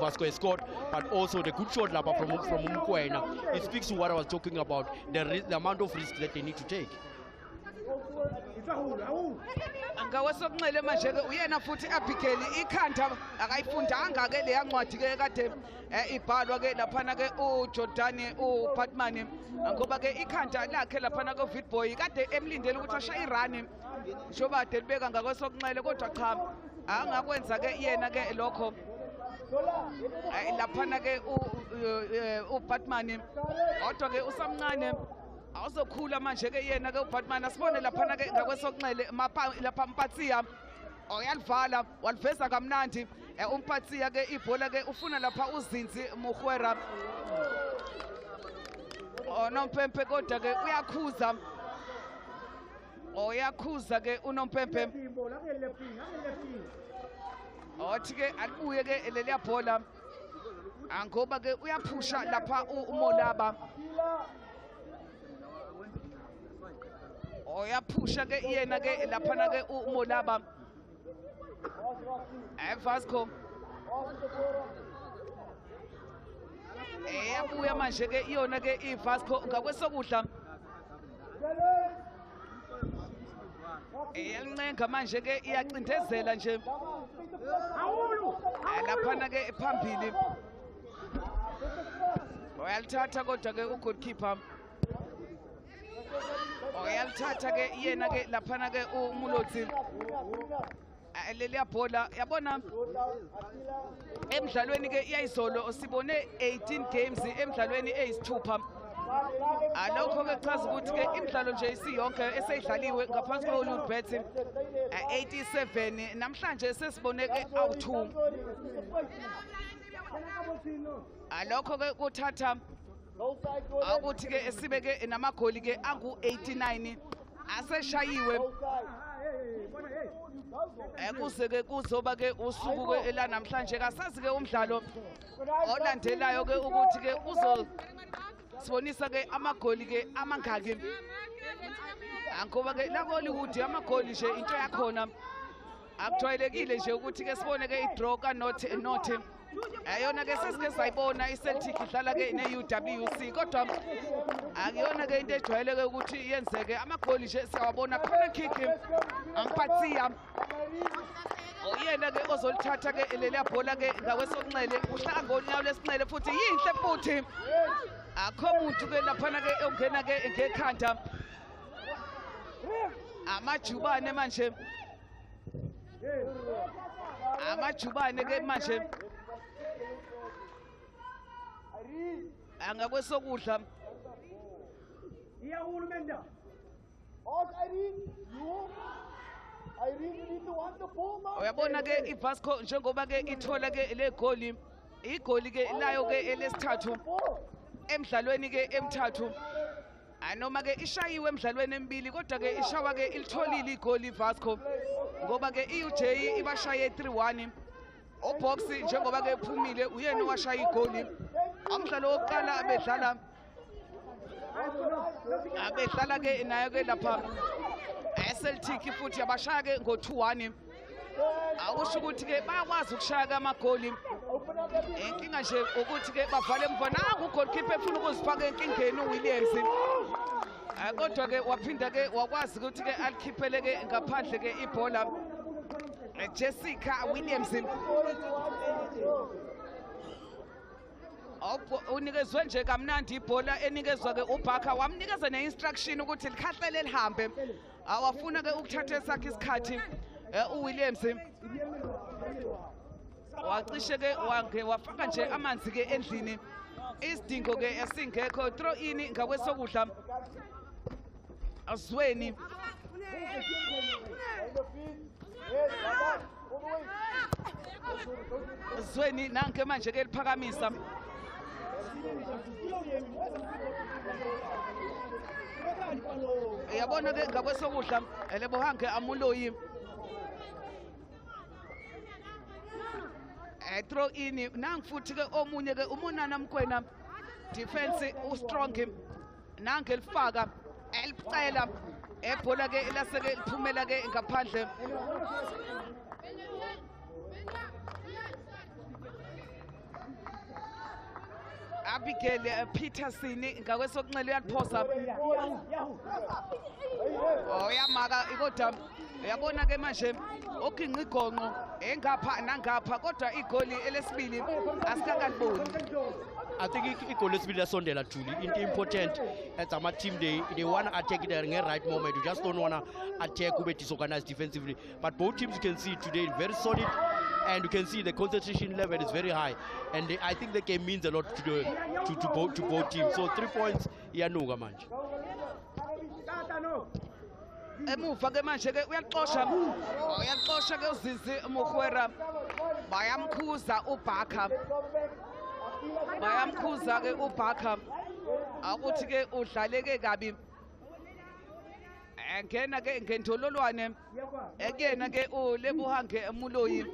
Vasco has scored, but also the good shot from Umkwena. It speaks to what I was talking about, the amount of risk that they need to take. Angawesokunxele manje ke uyena futhi Abigail ikhanda akayifundanga ke leya ncwadi ke kade ibhalwa ke laphana ke uJordani uPatman ngoba ke ikhanda lakhe laphana ke Vitboy kade emlindele ukuthi ashaye irun njoba ade libeka ngakwesokunxele kodwa cha angakwenza ke yena ke lokho laphana ke uPatman kodwa ke usamncane awuzokhula manje ke yena ke uBatman asibone laphana ke ngakwesokunxele lapha Mpatsiya oyalivala waliveza kamnandi uMpatsiya ke ibhola ke ufuna lapha uZinzi Muhwera Nompempe kodwa ke uyakhuza ke uNompempe othi ke alibuye ke leliya bhola ngoba ke uyaphusha lapha uMolaba oyaphusha ke yena ke laphana ke uMolaba eVasco yabuya manje ke iyona ke iVasco ngakwesokudla iyancenga manje ke iyacindezela nje laphana ke phambili oyalithatha kodwa ke ugoalkeeper oyalithatha ke yena ke laphana ke uMolozi leliya bhola yabona emidlalweni ke iyayizolo sibone 18 games emidlalweni eyisithupha alokho ke chaza ukuthi ke imidlalo nje isiyonke eseyidlaliwe ngaphansi kweHollywood 87 namhlanje sesibone ke awu2 alokho ke kuthatha ukuthi ke sibe ke namagoli ke angu89 aseshayiwe kuze ke kuzoba ke usuku ke la namhlanje kasazi ke umdlalo olandelayo ke ukuthi ke sibonisa ke amagoli ke amangaki ngoba ke la Hollywood amagoli nje into yakhona akujwayelekile nje ukuthi ke sibone ke idraw ka not ayona ke sesike sayibona iCeltic idlala ke ne-UWC kodwa akuyona ke into ejwayeleke ukuthi yenzeke amagoli nje siyawabona khona kick ampathiya oyena ke ozolithatha ke leli bhola ke ngakwesonxele uhlaka ngonyawo lesinxele futhi yinhle futhi akho umuntu ke laphana ke ongena ke ngekhanda amajubane manje amajubane ke manje angakwesokudla iyahulumenda uyabona ke iVasco njengoba ke ithola ke le goli igoli ke layo ke elesithathu emidlalweni ke emithathu anoma ke ishayiwe emidlalweni emibili kodwa ke ishawa ke ilitholile igoli iVasco ngoba ke iUJ ibashaye 3-1 obox njengoba ke ephumile uyena owashaya igoli umdlalo wokuqala abedlala ke nayo ke lapha eCeltic futhi yabashaya ke ngo-2-1 akusho ukuthi ke bayakwazi ukushaya amagoli inkinga nje ukuthi ke bavale emva nangu goalkeeper efuna ukuzifaka enkingeni uWilliams kodwa ke waphinda ke wakwazi ukuthi ke alikhiphele ke ngaphandle ke ibhola Jessica Williams unikezwe nje kamnandi ibhola enikezwa ke uBhaka wamnikeza ne-instruction ukuthi likhahlele lihambe awafuna ke ukuthatha esakhe isikhathi uWilliams wacishe ke wafaka nje amanzi ke endlini isidingo ke esingekho throw in ngakwesokudla Azweni Azweni nanke manje ke liphakamisa yabona ke ngakwesokudla lebohange amuloyi throw in nangifuthi ke omunye ke umunana Mkwena defense ustrong nange elifaka elicela ebhola ke laseke liphumela ke ngaphandle Abigail Peterson ngakwesokunxele uyaliphosa oyamaka ikodwa uyabona ke manje oginqa igonqo engapha nangapha kodwa igoli elesibili asikakaliboni I think igoli lesibili lasondela Julie into important as our team they want to attack it at the right moment. You just don't want to attack ube disorganized defensively, but both teams you can see today very solid and you can see the concentration level is very high and I think the game means a lot to both teams. So 3 points iyanuka manje emuva ke manje ke uyaxosha ke uZizi Mukhwera bayamkhuza uBhaka ke uBhaka akuthi ke udlale ke kabi engena ke ngendololwane ekuyena ke uLebohange Muloyi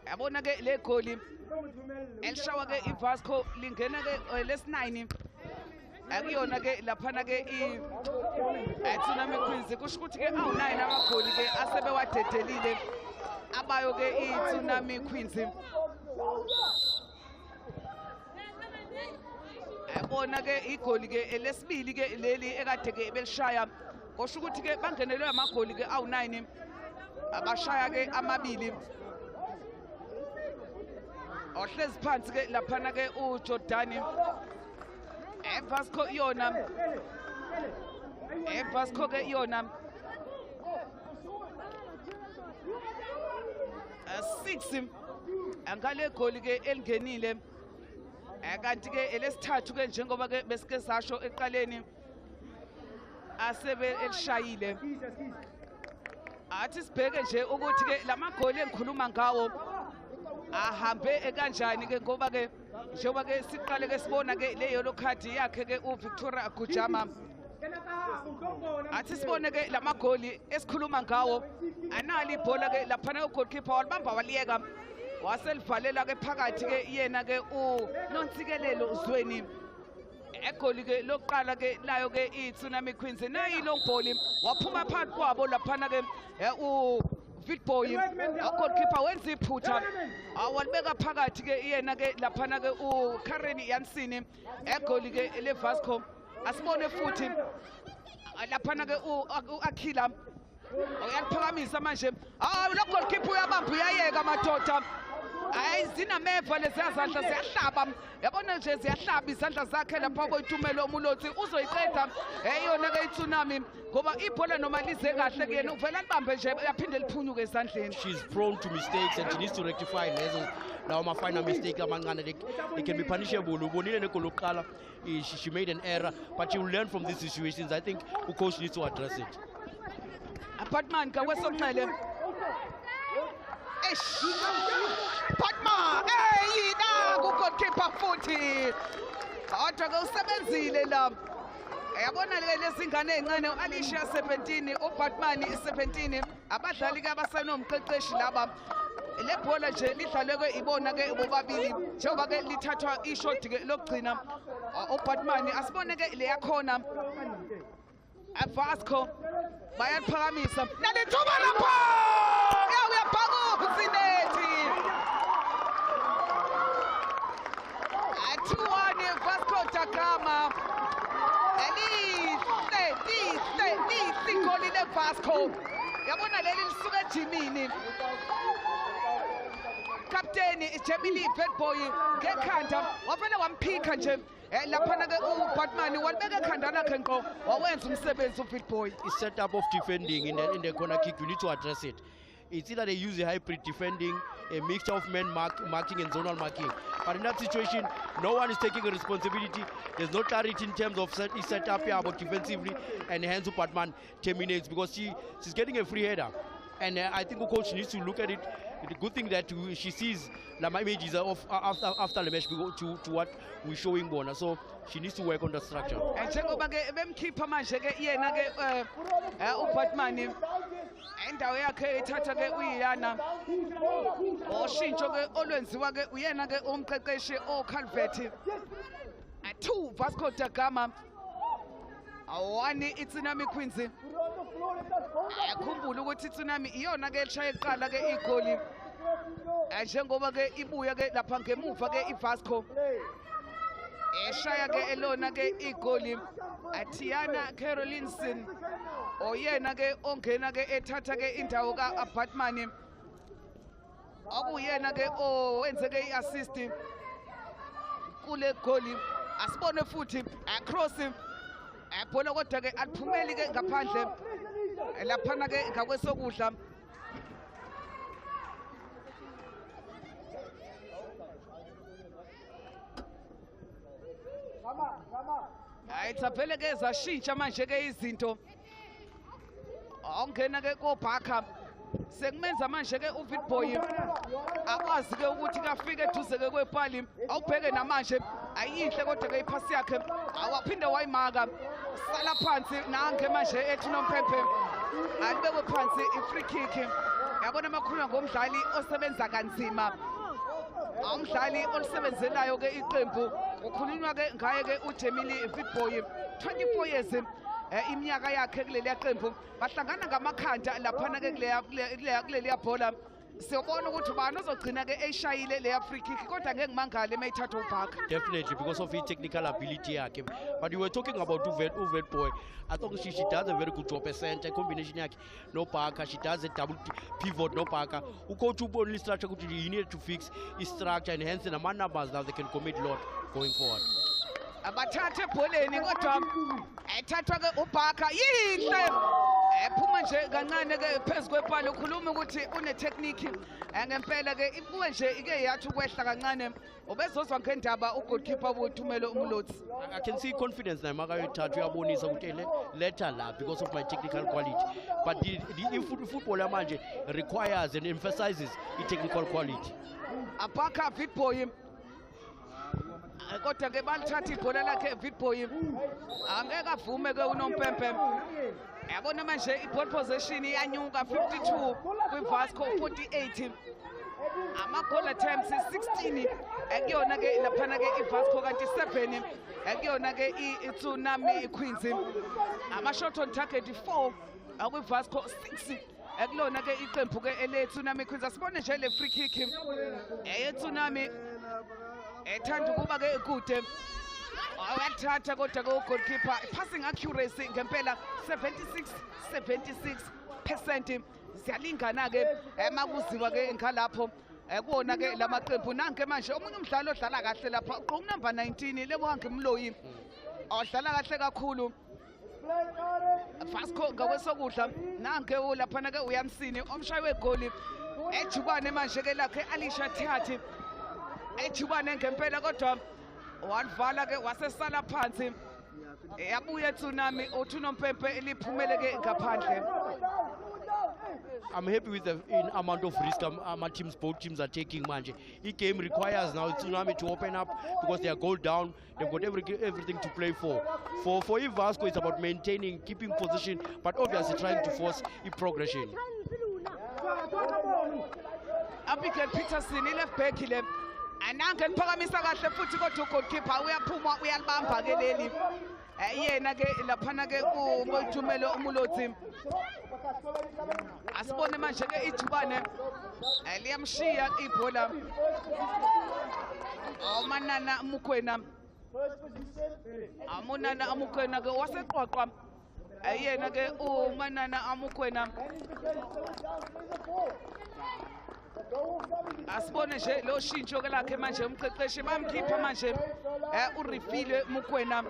yabona ke le goli elishawa ke iVasco lingena ke lesi9 akuyona ke laphana ke iTsunami Queens kusho ukuthi ke awu9 amagoli ke asebewadedelile abayo ke iTsunami Queens ayibona ke igoli ke elesibili ke leli ekade ke belishaya kusho ukuthi ke bangenelwe amagoli ke awu9 abashaya ke amabili ohlezi phansi ke laphana ke uJordani eVasco ke yona 6 angale goli ke elingenile kanti ke elesithathu ke njengoba ke besike sasho eqaleni asebe elishayile athi sibheke nje ukuthi ke lamagoli engikhuluma ngawo ahambe kanjani ke ngoba ke njengoba ke siqale ke sibona ke le yellow card yakhe ke uVictoria Gujama athi sibone ke lamagoli esikhuluma ngawo anali ibhola ke laphana ugoalkeeper walibamba waliyeka waselivalela ke phakathi ke yena ke uNontsikelelo Uzweni egoli ke lokuqala ke layo ke iTsunami Queens nayi long ball waphuma phakathi kwabo laphana ke Fitboy goalkeeper wenza iphutha awalibeka phakathi ke yena ke laphana ke uKaren Yansini egoli ke leVasco asibone futhi laphana ke uAkhila uyaphakamisa manje lo goalkeeper uyabamba uyayeka madoda hayi zinameva lezazandla ziyahlaba yabona nje ziyahlaba izandla zakhe lapha koyitumelo umulotsi uzoyiqeda eyona ke iTsunami ngoba ibhola noma lize kahle kuyena uvela libambe nje yaphinde liphunyuke ezandleni. She's prone to mistakes and she needs to rectify lezo lawo ma-final mistake amancane they can be punishable. Ubonile negoli lokuqala she made an error but she will learn from these situations. I think coach needs to address it. Batman kakwesonxele Batman yina goalkeeper futhi kodwa ke usebenzile la yabona ke lezingane ezincane uAlisha 17 uBatman 17 abadlali ke abasenomqeqeshi laba le bhola nje lidlalwe ke ibona ke bobabili njengoba ke lithathwa ishot ke lokugcina uBatman asibone ke le yakhona Vasco bayaphakamisa nalithuba lapho uyabhaka uzinethi 2-1 Vasco da Gama lihle igoli leVasco yabona leli lisuka ejimini kapteni Jamili Fitboy ngekhanda wafela wamphika nje laphana ke uBatman walibeka ekhanda lakhe ngqo wawenza umsebenzi uFitboy. Is set up of defending in the corner kick. You need to address it. It's either they use a hybrid defending, a mixture of men marking and zonal marking. But in that situation, no one is taking a responsibility. There's no clarity in terms of set up here about defensively, and hence Batman terminates because she's getting a free header. And I think the coach needs to look at it. The good thing that she sees the images of after the match to what we're showing Bona. So she needs to work on the structure. And njengoba ke bemkhipha manje ke yena ke uBatman endawo yakhe ethatha ke uyana oshintsho ke olwenziwa ke uyena ke umqeqeshi oCalvet 2 Vasco da Gama 1 iTsunami Queens. Ayakhumbula ukuthi iTsunami iyona ke elishaya eqala ke igoli njengoba ke ibuya ke lapha ngemuva ke iVasco eshaya ke elona ke igoli Atiana Carolinson oyena ke ongena ke ethatha ke indawo kaBatman okuyena ke owenze ke iassist kule goli asibone futhi across bhola kodwa ke aliphumeli ke ngaphandle laphana ke ngakwesokudla ayitsavele ke zashintsha manje ke izinto ongena ke koBhaka sekumenza manje ke uFitboy akwazi ke ukuthi kafike eduze ke kwepali awubheke namanje ayinhle kodwa ke iphasi yakhe awaphinde wayimaka sala phansi nange manje ethi noMphephe alibekwe phansi i-free kick yabona amakhuluma ngomdlali osebenza kanzima umdlali olisebenzelayo ke iqembu ukhulunywa ke ngaye ke uJamili Fitboy 24 years iminyaka yakhe kuleli qembu bahlangana ngamakhanda laphana ke kuleli bhola siyobona ukuthi bani uzogcina ke eshayile le free kick kodwa ngeke ngimangale mayithatha uBhaka. Definitely because of his technical ability yakhe. But you were talking about Uvet Boy. I thought she does a very good job at center combination yakhe no Bhaka. She does a double pivot no Bhaka. Ucoach only structure he needed to fix his structure and hence the man numbers now they can commit a lot going forward. Abathathe bholeni kodwa ethathwa ke uBhaka yinhle ephuma nje kancane ke phezukwepala ukhuluma ukuthi une technique ngempela ke ibuye nje ike yathi ukwehla kancane ubezozwa ngendaba ugoalkeeper uthumelo umlotsi. I can see confidence na makayithathu uyabonisa ukuthi let her la because of my technical quality, but the football manje requires and emphasizes the technical quality. Abhaka Fitboy kodwa ke balithatha ibhola lakhe Fitboy angeke avume ke uNompempe yabona manje i-ball possession iyanyuka 52 kwiVasco 48 Ama-goal attempts 16 ekuyona ke laphana ke iVasco kanti 7 ekuyona ke iTsunami Queens. Ama-shot on target 4 akwiVasco 6 ekulona ke iqembu ke eleTsunami Queens. Asibone nje le free kick eyeTsunami ethanda ukuba ke kude. Awathatha kodwa ke ugoalkeeper passing accuracy ngempela 76% siyalingana ke emakuziwa ke ngalapho kuona ke lamaqembu nanke manje omunye umdlalo odlala kahle lapha uqoku number 19 lebo hange Mloyi odlala kahle kakhulu. Vasco ngakwesokudla nanke laphana ke uYamsini omshayi wegoli ejubane manje ke lakhe Alisha TUT ejubane ngempela kodwa wavala ke wasesala phansi yabuye Tsunami uthi uNompempe eliphumele ke ngaphandle. I'm happy with the amount of risk both teams are taking manje. Each game requires now Tsunami to open up because they are goal down. They've got everything to play for. For Vasco, it's about maintaining, keeping position, but obviously trying to force a progression. Abigail Peterson left back ile anange niphakamisa kahle futhi kodwa ugoalkeeper uyaphuma uyalibamba ke leli yena ke laphana ke uMthumelo uMulotsi. Asibone manje ke ijubane liyamshiya ibhola Amanana Mukwena Amunana Amukwena ke waseqwaqwa yena ke uManana Amukwena. Asibone nje lo shintsho ke lakhe manje umqeqeshi bamkhipha manje uRifile Mukwena.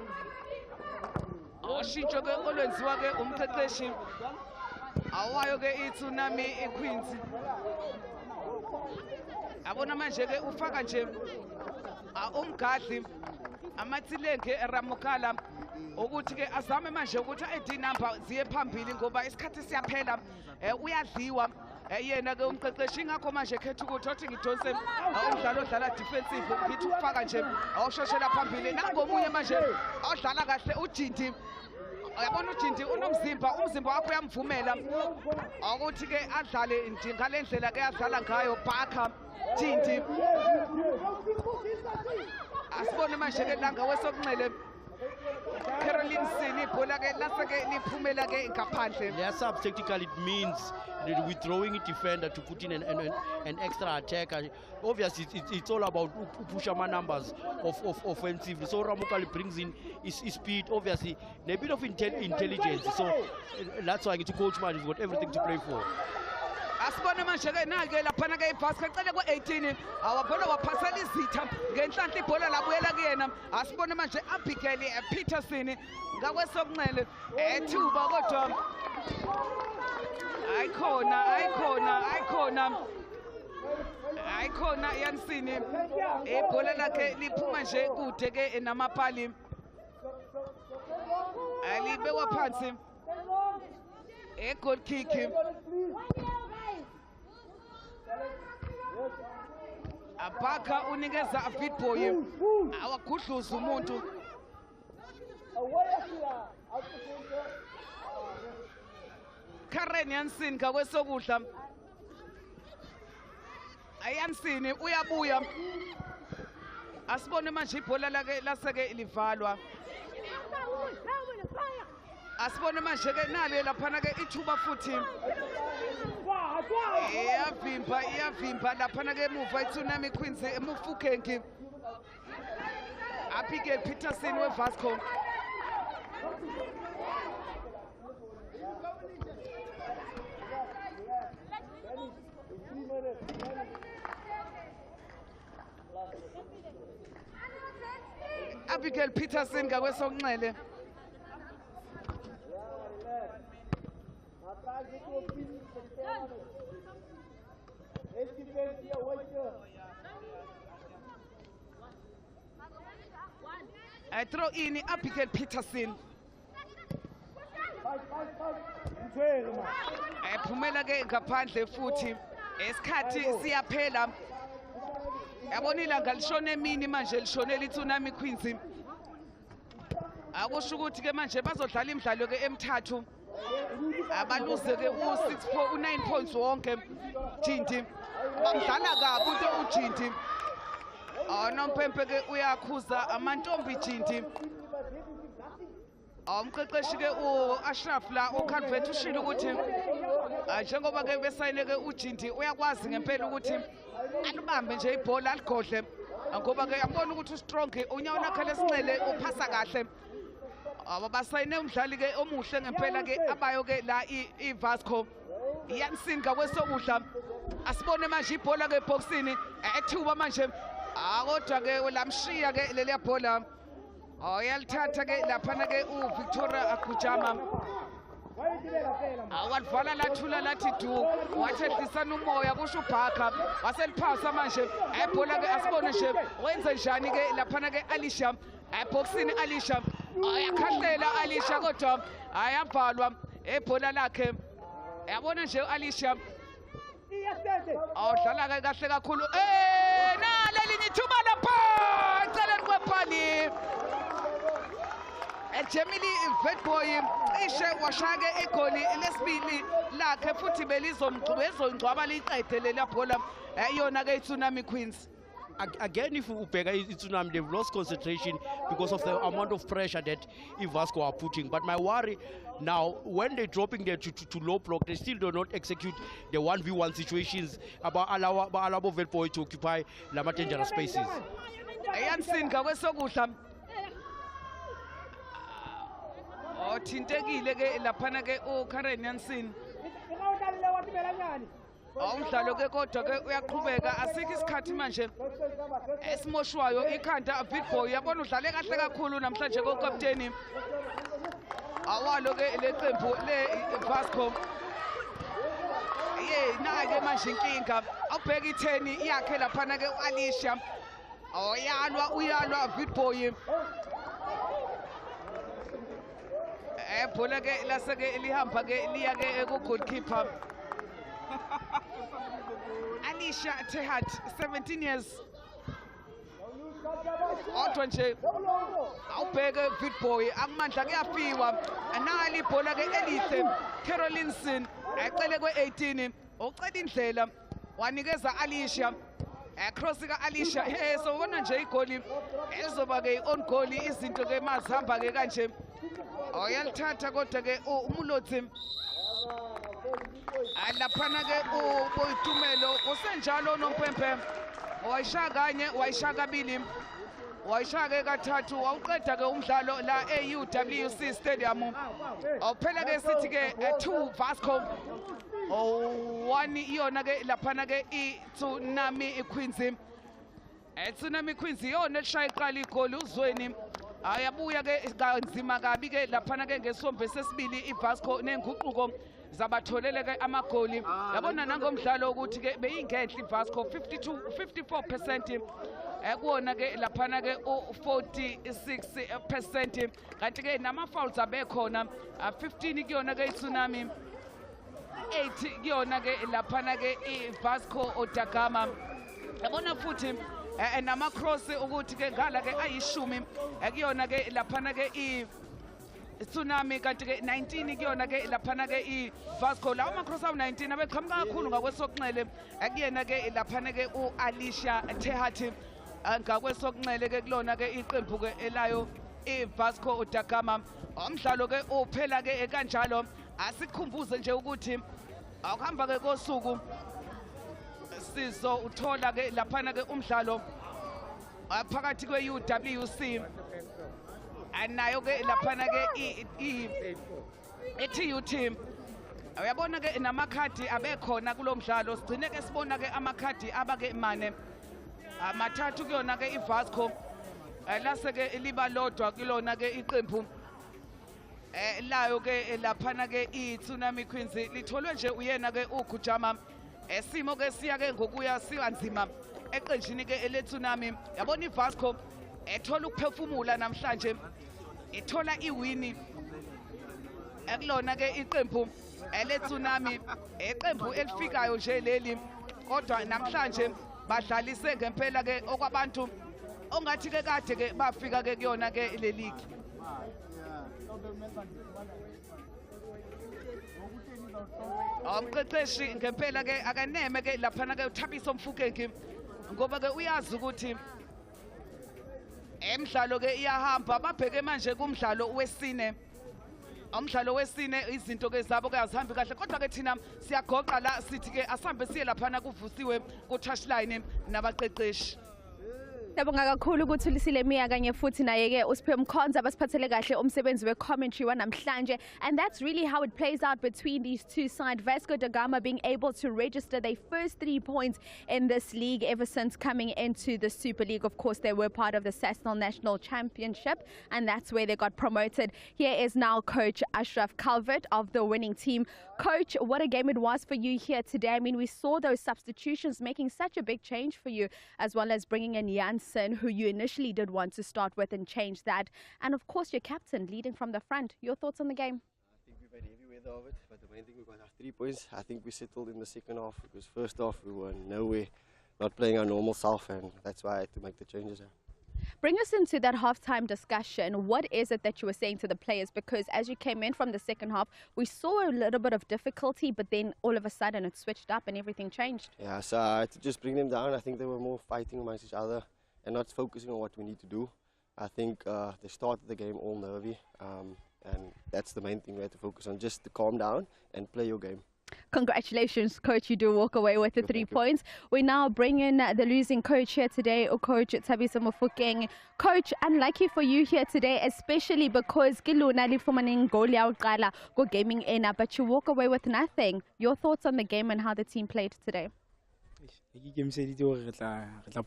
Oshintsho ke olwenziwa ke umqeqeshi awayo ke iTsunami Queens. Abona manje ke ufaka nje umgadli amathilenge eRamukala ukuthi ke azame manje ukuthi ID number ziye phambili ngoba isikhathi siyaphela uyadliwa yena ke umqeqeshi ingakho manje khetha ukuthi othi ngidonse umdlalo odlala defensive ngithi ufaka nje awushoshela phambili nangomunye manje odlala kahle uJindi. Uyabona uJindi unomzimba umzimba wakho uyamvumela ukuthi ke adlale nje ngalendlela ke adlala ngayo Baka Jindi. Asibone manje ke langa wesokunxele Caroline Sini ibhola ke laseke liphumela ke ngaphandle. Their sub tactical it means withdrawing a defender to put in an extra attacker. Obviously it's all about push our numbers of offensively. So Ramukali brings in his speed, obviously a bit of intelligence. So that's why to coach man, he's got everything to play for. Asibone manje ke nake laphana ke iVasco ecele ku18 awabhola waphasela izitha ngenhlanhla ibhola labuyela kuyena. Asibone manje Abigail Peterson ngakwesokunxele ethuba kodwa ayikhona Yansini ibhola lakhe liphuma nje kude ke namapali alibewa phansi goal kick. Abaka unikeza Avidboy awagudluza umuntu. Karen Yansini ngakwesokudla Yansini uyabuya. Asibone manje ibhola lake laseke livalwa. Asibone manje ke nale laphana ke ithuba futhi iyavimba laphana ke emuva iTsunami Queens emufukenki. Abigail Peterson weVasco. Abigail Peterson ngakwesokunxele. I throw in Abigail Peterson. Phumela ke ngaphandle futhi esikhathi siyaphela. Yabona ilanga lishone emini manje lishonela iTsunami Queens. Akusho ukuthi ke manje bazodlala imidlalo ke emithathu abaluze ke u9 points wonke Jinti bamdlala kabi into uJinti nompempe ke uyakhuza amantombi Jinti umqeqeshi ke uAshraf la uCalvet ushilo ukuthi njengoba ke besayine ke uJinti uyakwazi ngempela ukuthi alibambe nje ibhola aligodle ngoba ke yabona ukuthi ustrong unyawo lakhe lesinxele uphasa kahle abasayine umdlali ke omuhle ngempela ke abayo ke la iVasco iyansinga kwesokudla asibone manje ibhola ke boxini ethuba manje kodwa ke lamshiya ke leliya bhola yalithatha ke laphana ke uVictoria Akujama awalivala lathula lathi du wathethlisana umoya kusho uBhaka waseliphasa manje ebhola ke asibone nje wenze njani ke laphana ke Alisha eboxini Alisha ayakhahlela Alisha kodwa ayavalwa ebhola lakhe yabona nje Alisha awudlala ke kahle kakhulu nalelinye ithuba lapha eceleni kwephali Jemili Vetboy cishe washake igoli lesibili lakhe futhi belizomgcwaba liqede lela bhola eyona ke iTsunami Queens. Again, if Ubega is Tsunami, they've lost concentration because of the amount of pressure that Vasco are putting. But my worry now, when they're dropping there to low block, they still do not execute the 1v1 situations about Alabo Vetboy to occupy the dangerous spaces. Ayansinga kwesokudla thintekile ke laphana ke uKaren Jansen umdlalo ke kodwa ke uyaqhubeka asikho isikhathi manje esimoshwayo ikhanda Vitboy yabona udlale kahle kakhulu namhlanje kokapteni awalo ke leqembu leVasco nake manje inkinga awubheka i10 yakhe laphana ke uAlisha uyalwa Vitboy ebhola ke laseke lihamba ke liya ke ku goalkeeper Alisha TUT 17 years kodwa nje awubheke Vitboy akumandla kuyafiwa anali ibhola ke elihle Carolinson ecele kwe18 ucela indlela wanikeza Alisha cross ka Alisha so ubona nje igoli elizoba ke on goal izinto ke mazihamba ke kanje yalithatha kodwa ke umulotsi laphana ke uBoyitumelo kusenjalo nompempe wayishaya kanye wayishaya kabili wayishaya ke kathathu wawuqeda ke umdlalo la eUWC stadium awuphela ke sithi ke 2 Vasco 1 iyona ke laphana ke iTsunami Queens iTsunami Queens iyona elishaya iqala igoli uzweni ayabuya ke kanzima kabi ke laphana ke ngesombe sesibili iVasco nenguquko zabatholele ke amagoli yabona nangomdlalo ukuthi ke beyingenhle iVasco 54% ekuona ke laphana ke u46% kanti ke nama fouls abekhona 15 kuyona ke iTsunami 8 kuyona ke laphana ke iVasco Odagama yabona futhi nama cross ukuthi ke ngala ke ayishumi ekuyona ke laphana ke iTsunami kanti ke 19 kuyona ke laphana ke iVasco lawo ama cross awu19 abeqhamuka kakhulu ngakwesokunxele ekuyena ke laphana ke uAlisha TUT ngakwesokunxele ke kulona ke iqembu ke elayo iVasco Odagama umdlalo ke uphela ke kanjalo asikhumbuze nje ukuthi akuhamba ke kosuku sizo uthola ke laphana ke umdlalo phakathi kweUWC anayo ke laphana ke iTUT uyabona ke namakhadi abekhona kulomdlalo sigcine ke sibona ke amakhadi abake mane amathathu kuyona ke iVasco lase ke liba lodwa kulona ke iqembu layo ke laphana ke iTsunami Queens litholwe nje uyena ke uKujama esimo ke siya ke ngokuya sikanzima eqenjini ke leTsunami yabona iVasco ethola ukuphefumula namhlanje ethola iwini ekulona ke iqembu leTsunami iqembu elifikayo nje leli kodwa namhlanje badlalise ngempela ke okwabantu ongathi ke kade ke bafika ke kuyona ke le league Umqeqeshi ngempela ke akaneme ke laphana ke uThabiso Mfukeng ngoba ke uyazi ukuthi emidlalo ke iyahamba babheke manje kumdlalo wesine. Umdlalo wesine izinto ke zabo ke azihambi kahle kodwa ke thina siyagoqa la sithi ke asambe siye laphana kuvusiwe ku touchline nabaqeqeshi. Siyabonga kakhulu ukuthi ulisile Mia kanye futhi naye ke uSiphiwe Mkhonza basiphathele kahle umsebenzi we-commentary wanamhlanje, and that's really how it plays out between these two sides. Vasco da Gama being able to register their first 3 points in this league ever since coming into the Super League. Of course, they were part of the Sasnal National Championship, and that's where they got promoted. Here is now Coach Ashraf Calvert of the winning team. Coach, what a game it was for you here today. I mean, we saw those substitutions making such a big change for you, as well as bringing in Janssen, who you initially did want to start with, and change that. And of course, your captain leading from the front. Your thoughts on the game? I think we've had heavy weather of it, but the main thing we got our 3 points. I think we settled in the second half because first half we were nowhere, not playing our normal self, and that's why I had to make the changes. Bring us into that halftime discussion. What is it that you were saying to the players? Because as you came in from the second half, we saw a little bit of difficulty, but then all of a sudden it switched up and everything changed. Yeah, so I had to just bring them down. I think they were more fighting amongst each other and not focusing on what we need to do. I think they started the game all nervy, and that's the main thing we had to focus on, just to calm down and play your game. Congratulations, Coach. You do walk away with the 3 points. We now bring in the losing coach here today, Coach Thabiso Mofokeng. Coach, unlucky for you here today, especially because Kiluna lifumaning goal yaoqala go gaming in, but you walk away with nothing. Your thoughts on the game and how the team played today? Game said it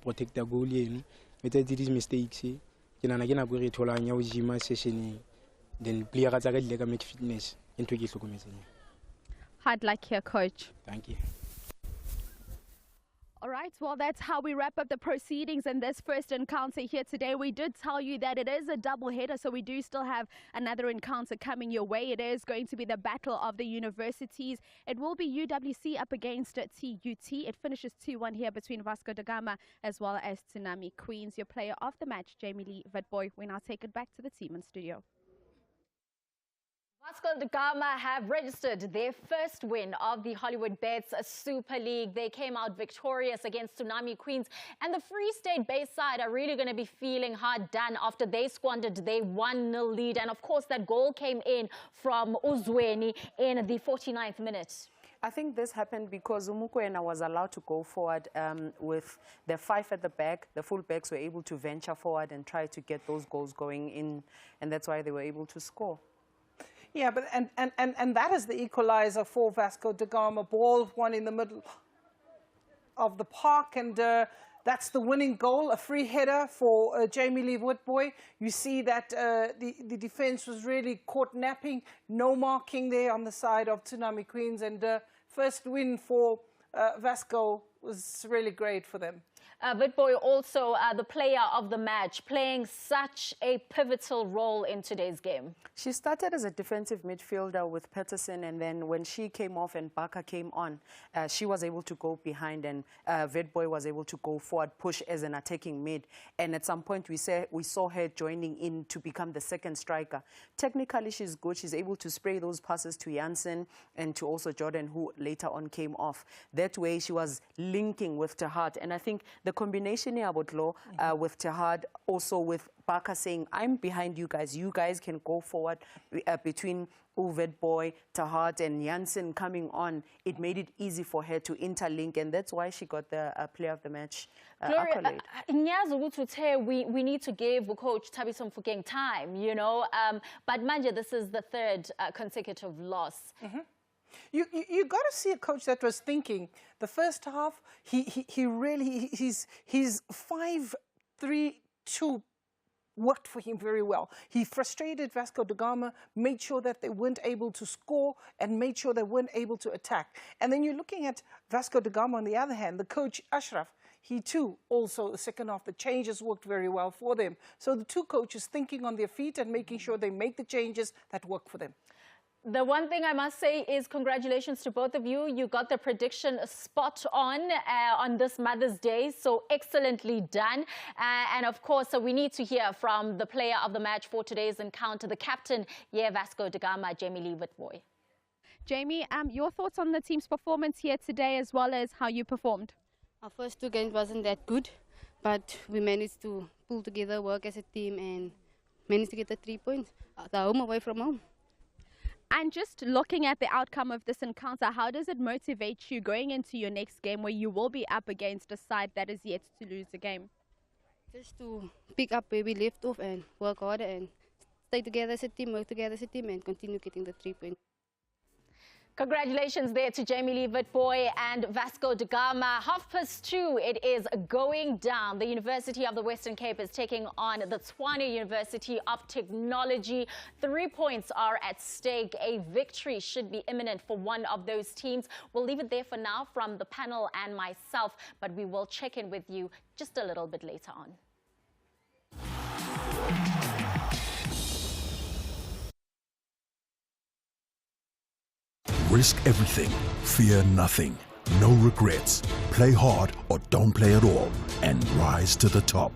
protect the goal. We did these mistakes. Then player got make fitness into this. Hard luck here, Coach. Thank you. All right, well, that's how we wrap up the proceedings in this first encounter here today. We did tell you that it is a double header, so we do still have another encounter coming your way. It is going to be the Battle of the Universities. It will be UWC up against TUT. It finishes 2-1 here between Vasco da Gama as well as Tsunami Queens. Your player of the match, Jamie Lee Vitboy. We now take it back to the team in studio. Vasco da Gama have registered their first win of the Hollywood Bets Super League. They came out victorious against Tsunami Queens, and the Free State Bay side are really going to be feeling hard done after they squandered their 1-0 lead. And of course, that goal came in from Uzweni in the 49th minute. I think this happened because Umukwena was allowed to go forward with the 5 at the back. The full-backs were able to venture forward and try to get those goals going in, and that's why they were able to score. Yeah, but and that is the equalizer for Vasco da Gama. Ball one in the middle of the park, and that's the winning goal, a free header for Jamie Lee Witboy. You see that the defense was really caught napping, no marking there on the side of Tsunami Queens, and first win for Vasco was really great for them. Witboy also the player of the match, playing such a pivotal role in today's game. She started as a defensive midfielder with Peterson, and then when she came off and Baka came on, she was able to go behind, and Witboy was able to go forward, push as an attacking mid. And at some point we saw her joining in to become the second striker. Technically she's good. She's able to spray those passes to Janssen and to also Jordan, who later on came off. That way she was linking with Tahad, and I think the combination here with Tahad, also with Baka saying, I'm behind you guys can go forward, between Witboy, Tahad and Janssen coming on, it made it easy for her to interlink, and that's why she got the player of the match accolade. We need to give Coach Thabiso Mofokeng time, you know, but manje, this is the 3rd consecutive loss. You got to see a coach that was thinking. The first half, his 5-3-2 worked for him very well. He frustrated Vasco da Gama, made sure that they weren't able to score, and made sure they weren't able to attack. And then you're looking at Vasco da Gama on the other hand, the coach Ashraf. He too, also the second half, the changes worked very well for them. So the two coaches thinking on their feet and making sure they make the changes that work for them. The one thing I must say is congratulations to both of you. You got the prediction spot on this Mother's Day, so excellently done. And of course, we need to hear from the player of the match for today's encounter, the captain, Vasco da Gama, Jamie Lee Witboy. Jamie, your thoughts on the team's performance here today as well as how you performed? Our first 2 games wasn't that good, but we managed to pull together, work as a team, and managed to get the 3 points at home, away from home. And just looking at the outcome of this encounter, how does it motivate you going into your next game where you will be up against a side that is yet to lose a game? Just to pick up where we left off and work harder and stay together as a team, work together as a team, and continue getting the 3 points. Congratulations there to Jamie Lee Witbooi and Vasco da Gama. 2:30, it is going down. The University of the Western Cape is taking on the Tshwane University of Technology. 3 points are at stake. A victory should be imminent for one of those teams. We'll leave it there for now from the panel and myself, but we will check in with you just a little bit later on. Risk everything, fear nothing, no regrets. Play hard or don't play at all and rise to the top.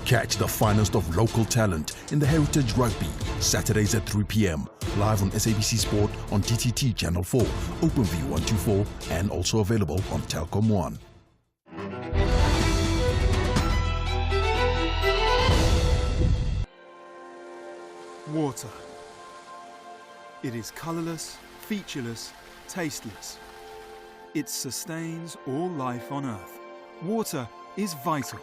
Catch the finest of local talent in the Heritage Rugby, Saturdays at 3 p.m. live on SABC Sport on TTT Channel 4, OpenView 124 and also available on Telkom 1. Water. It is colourless, featureless, tasteless. It sustains all life on Earth. Water is vital.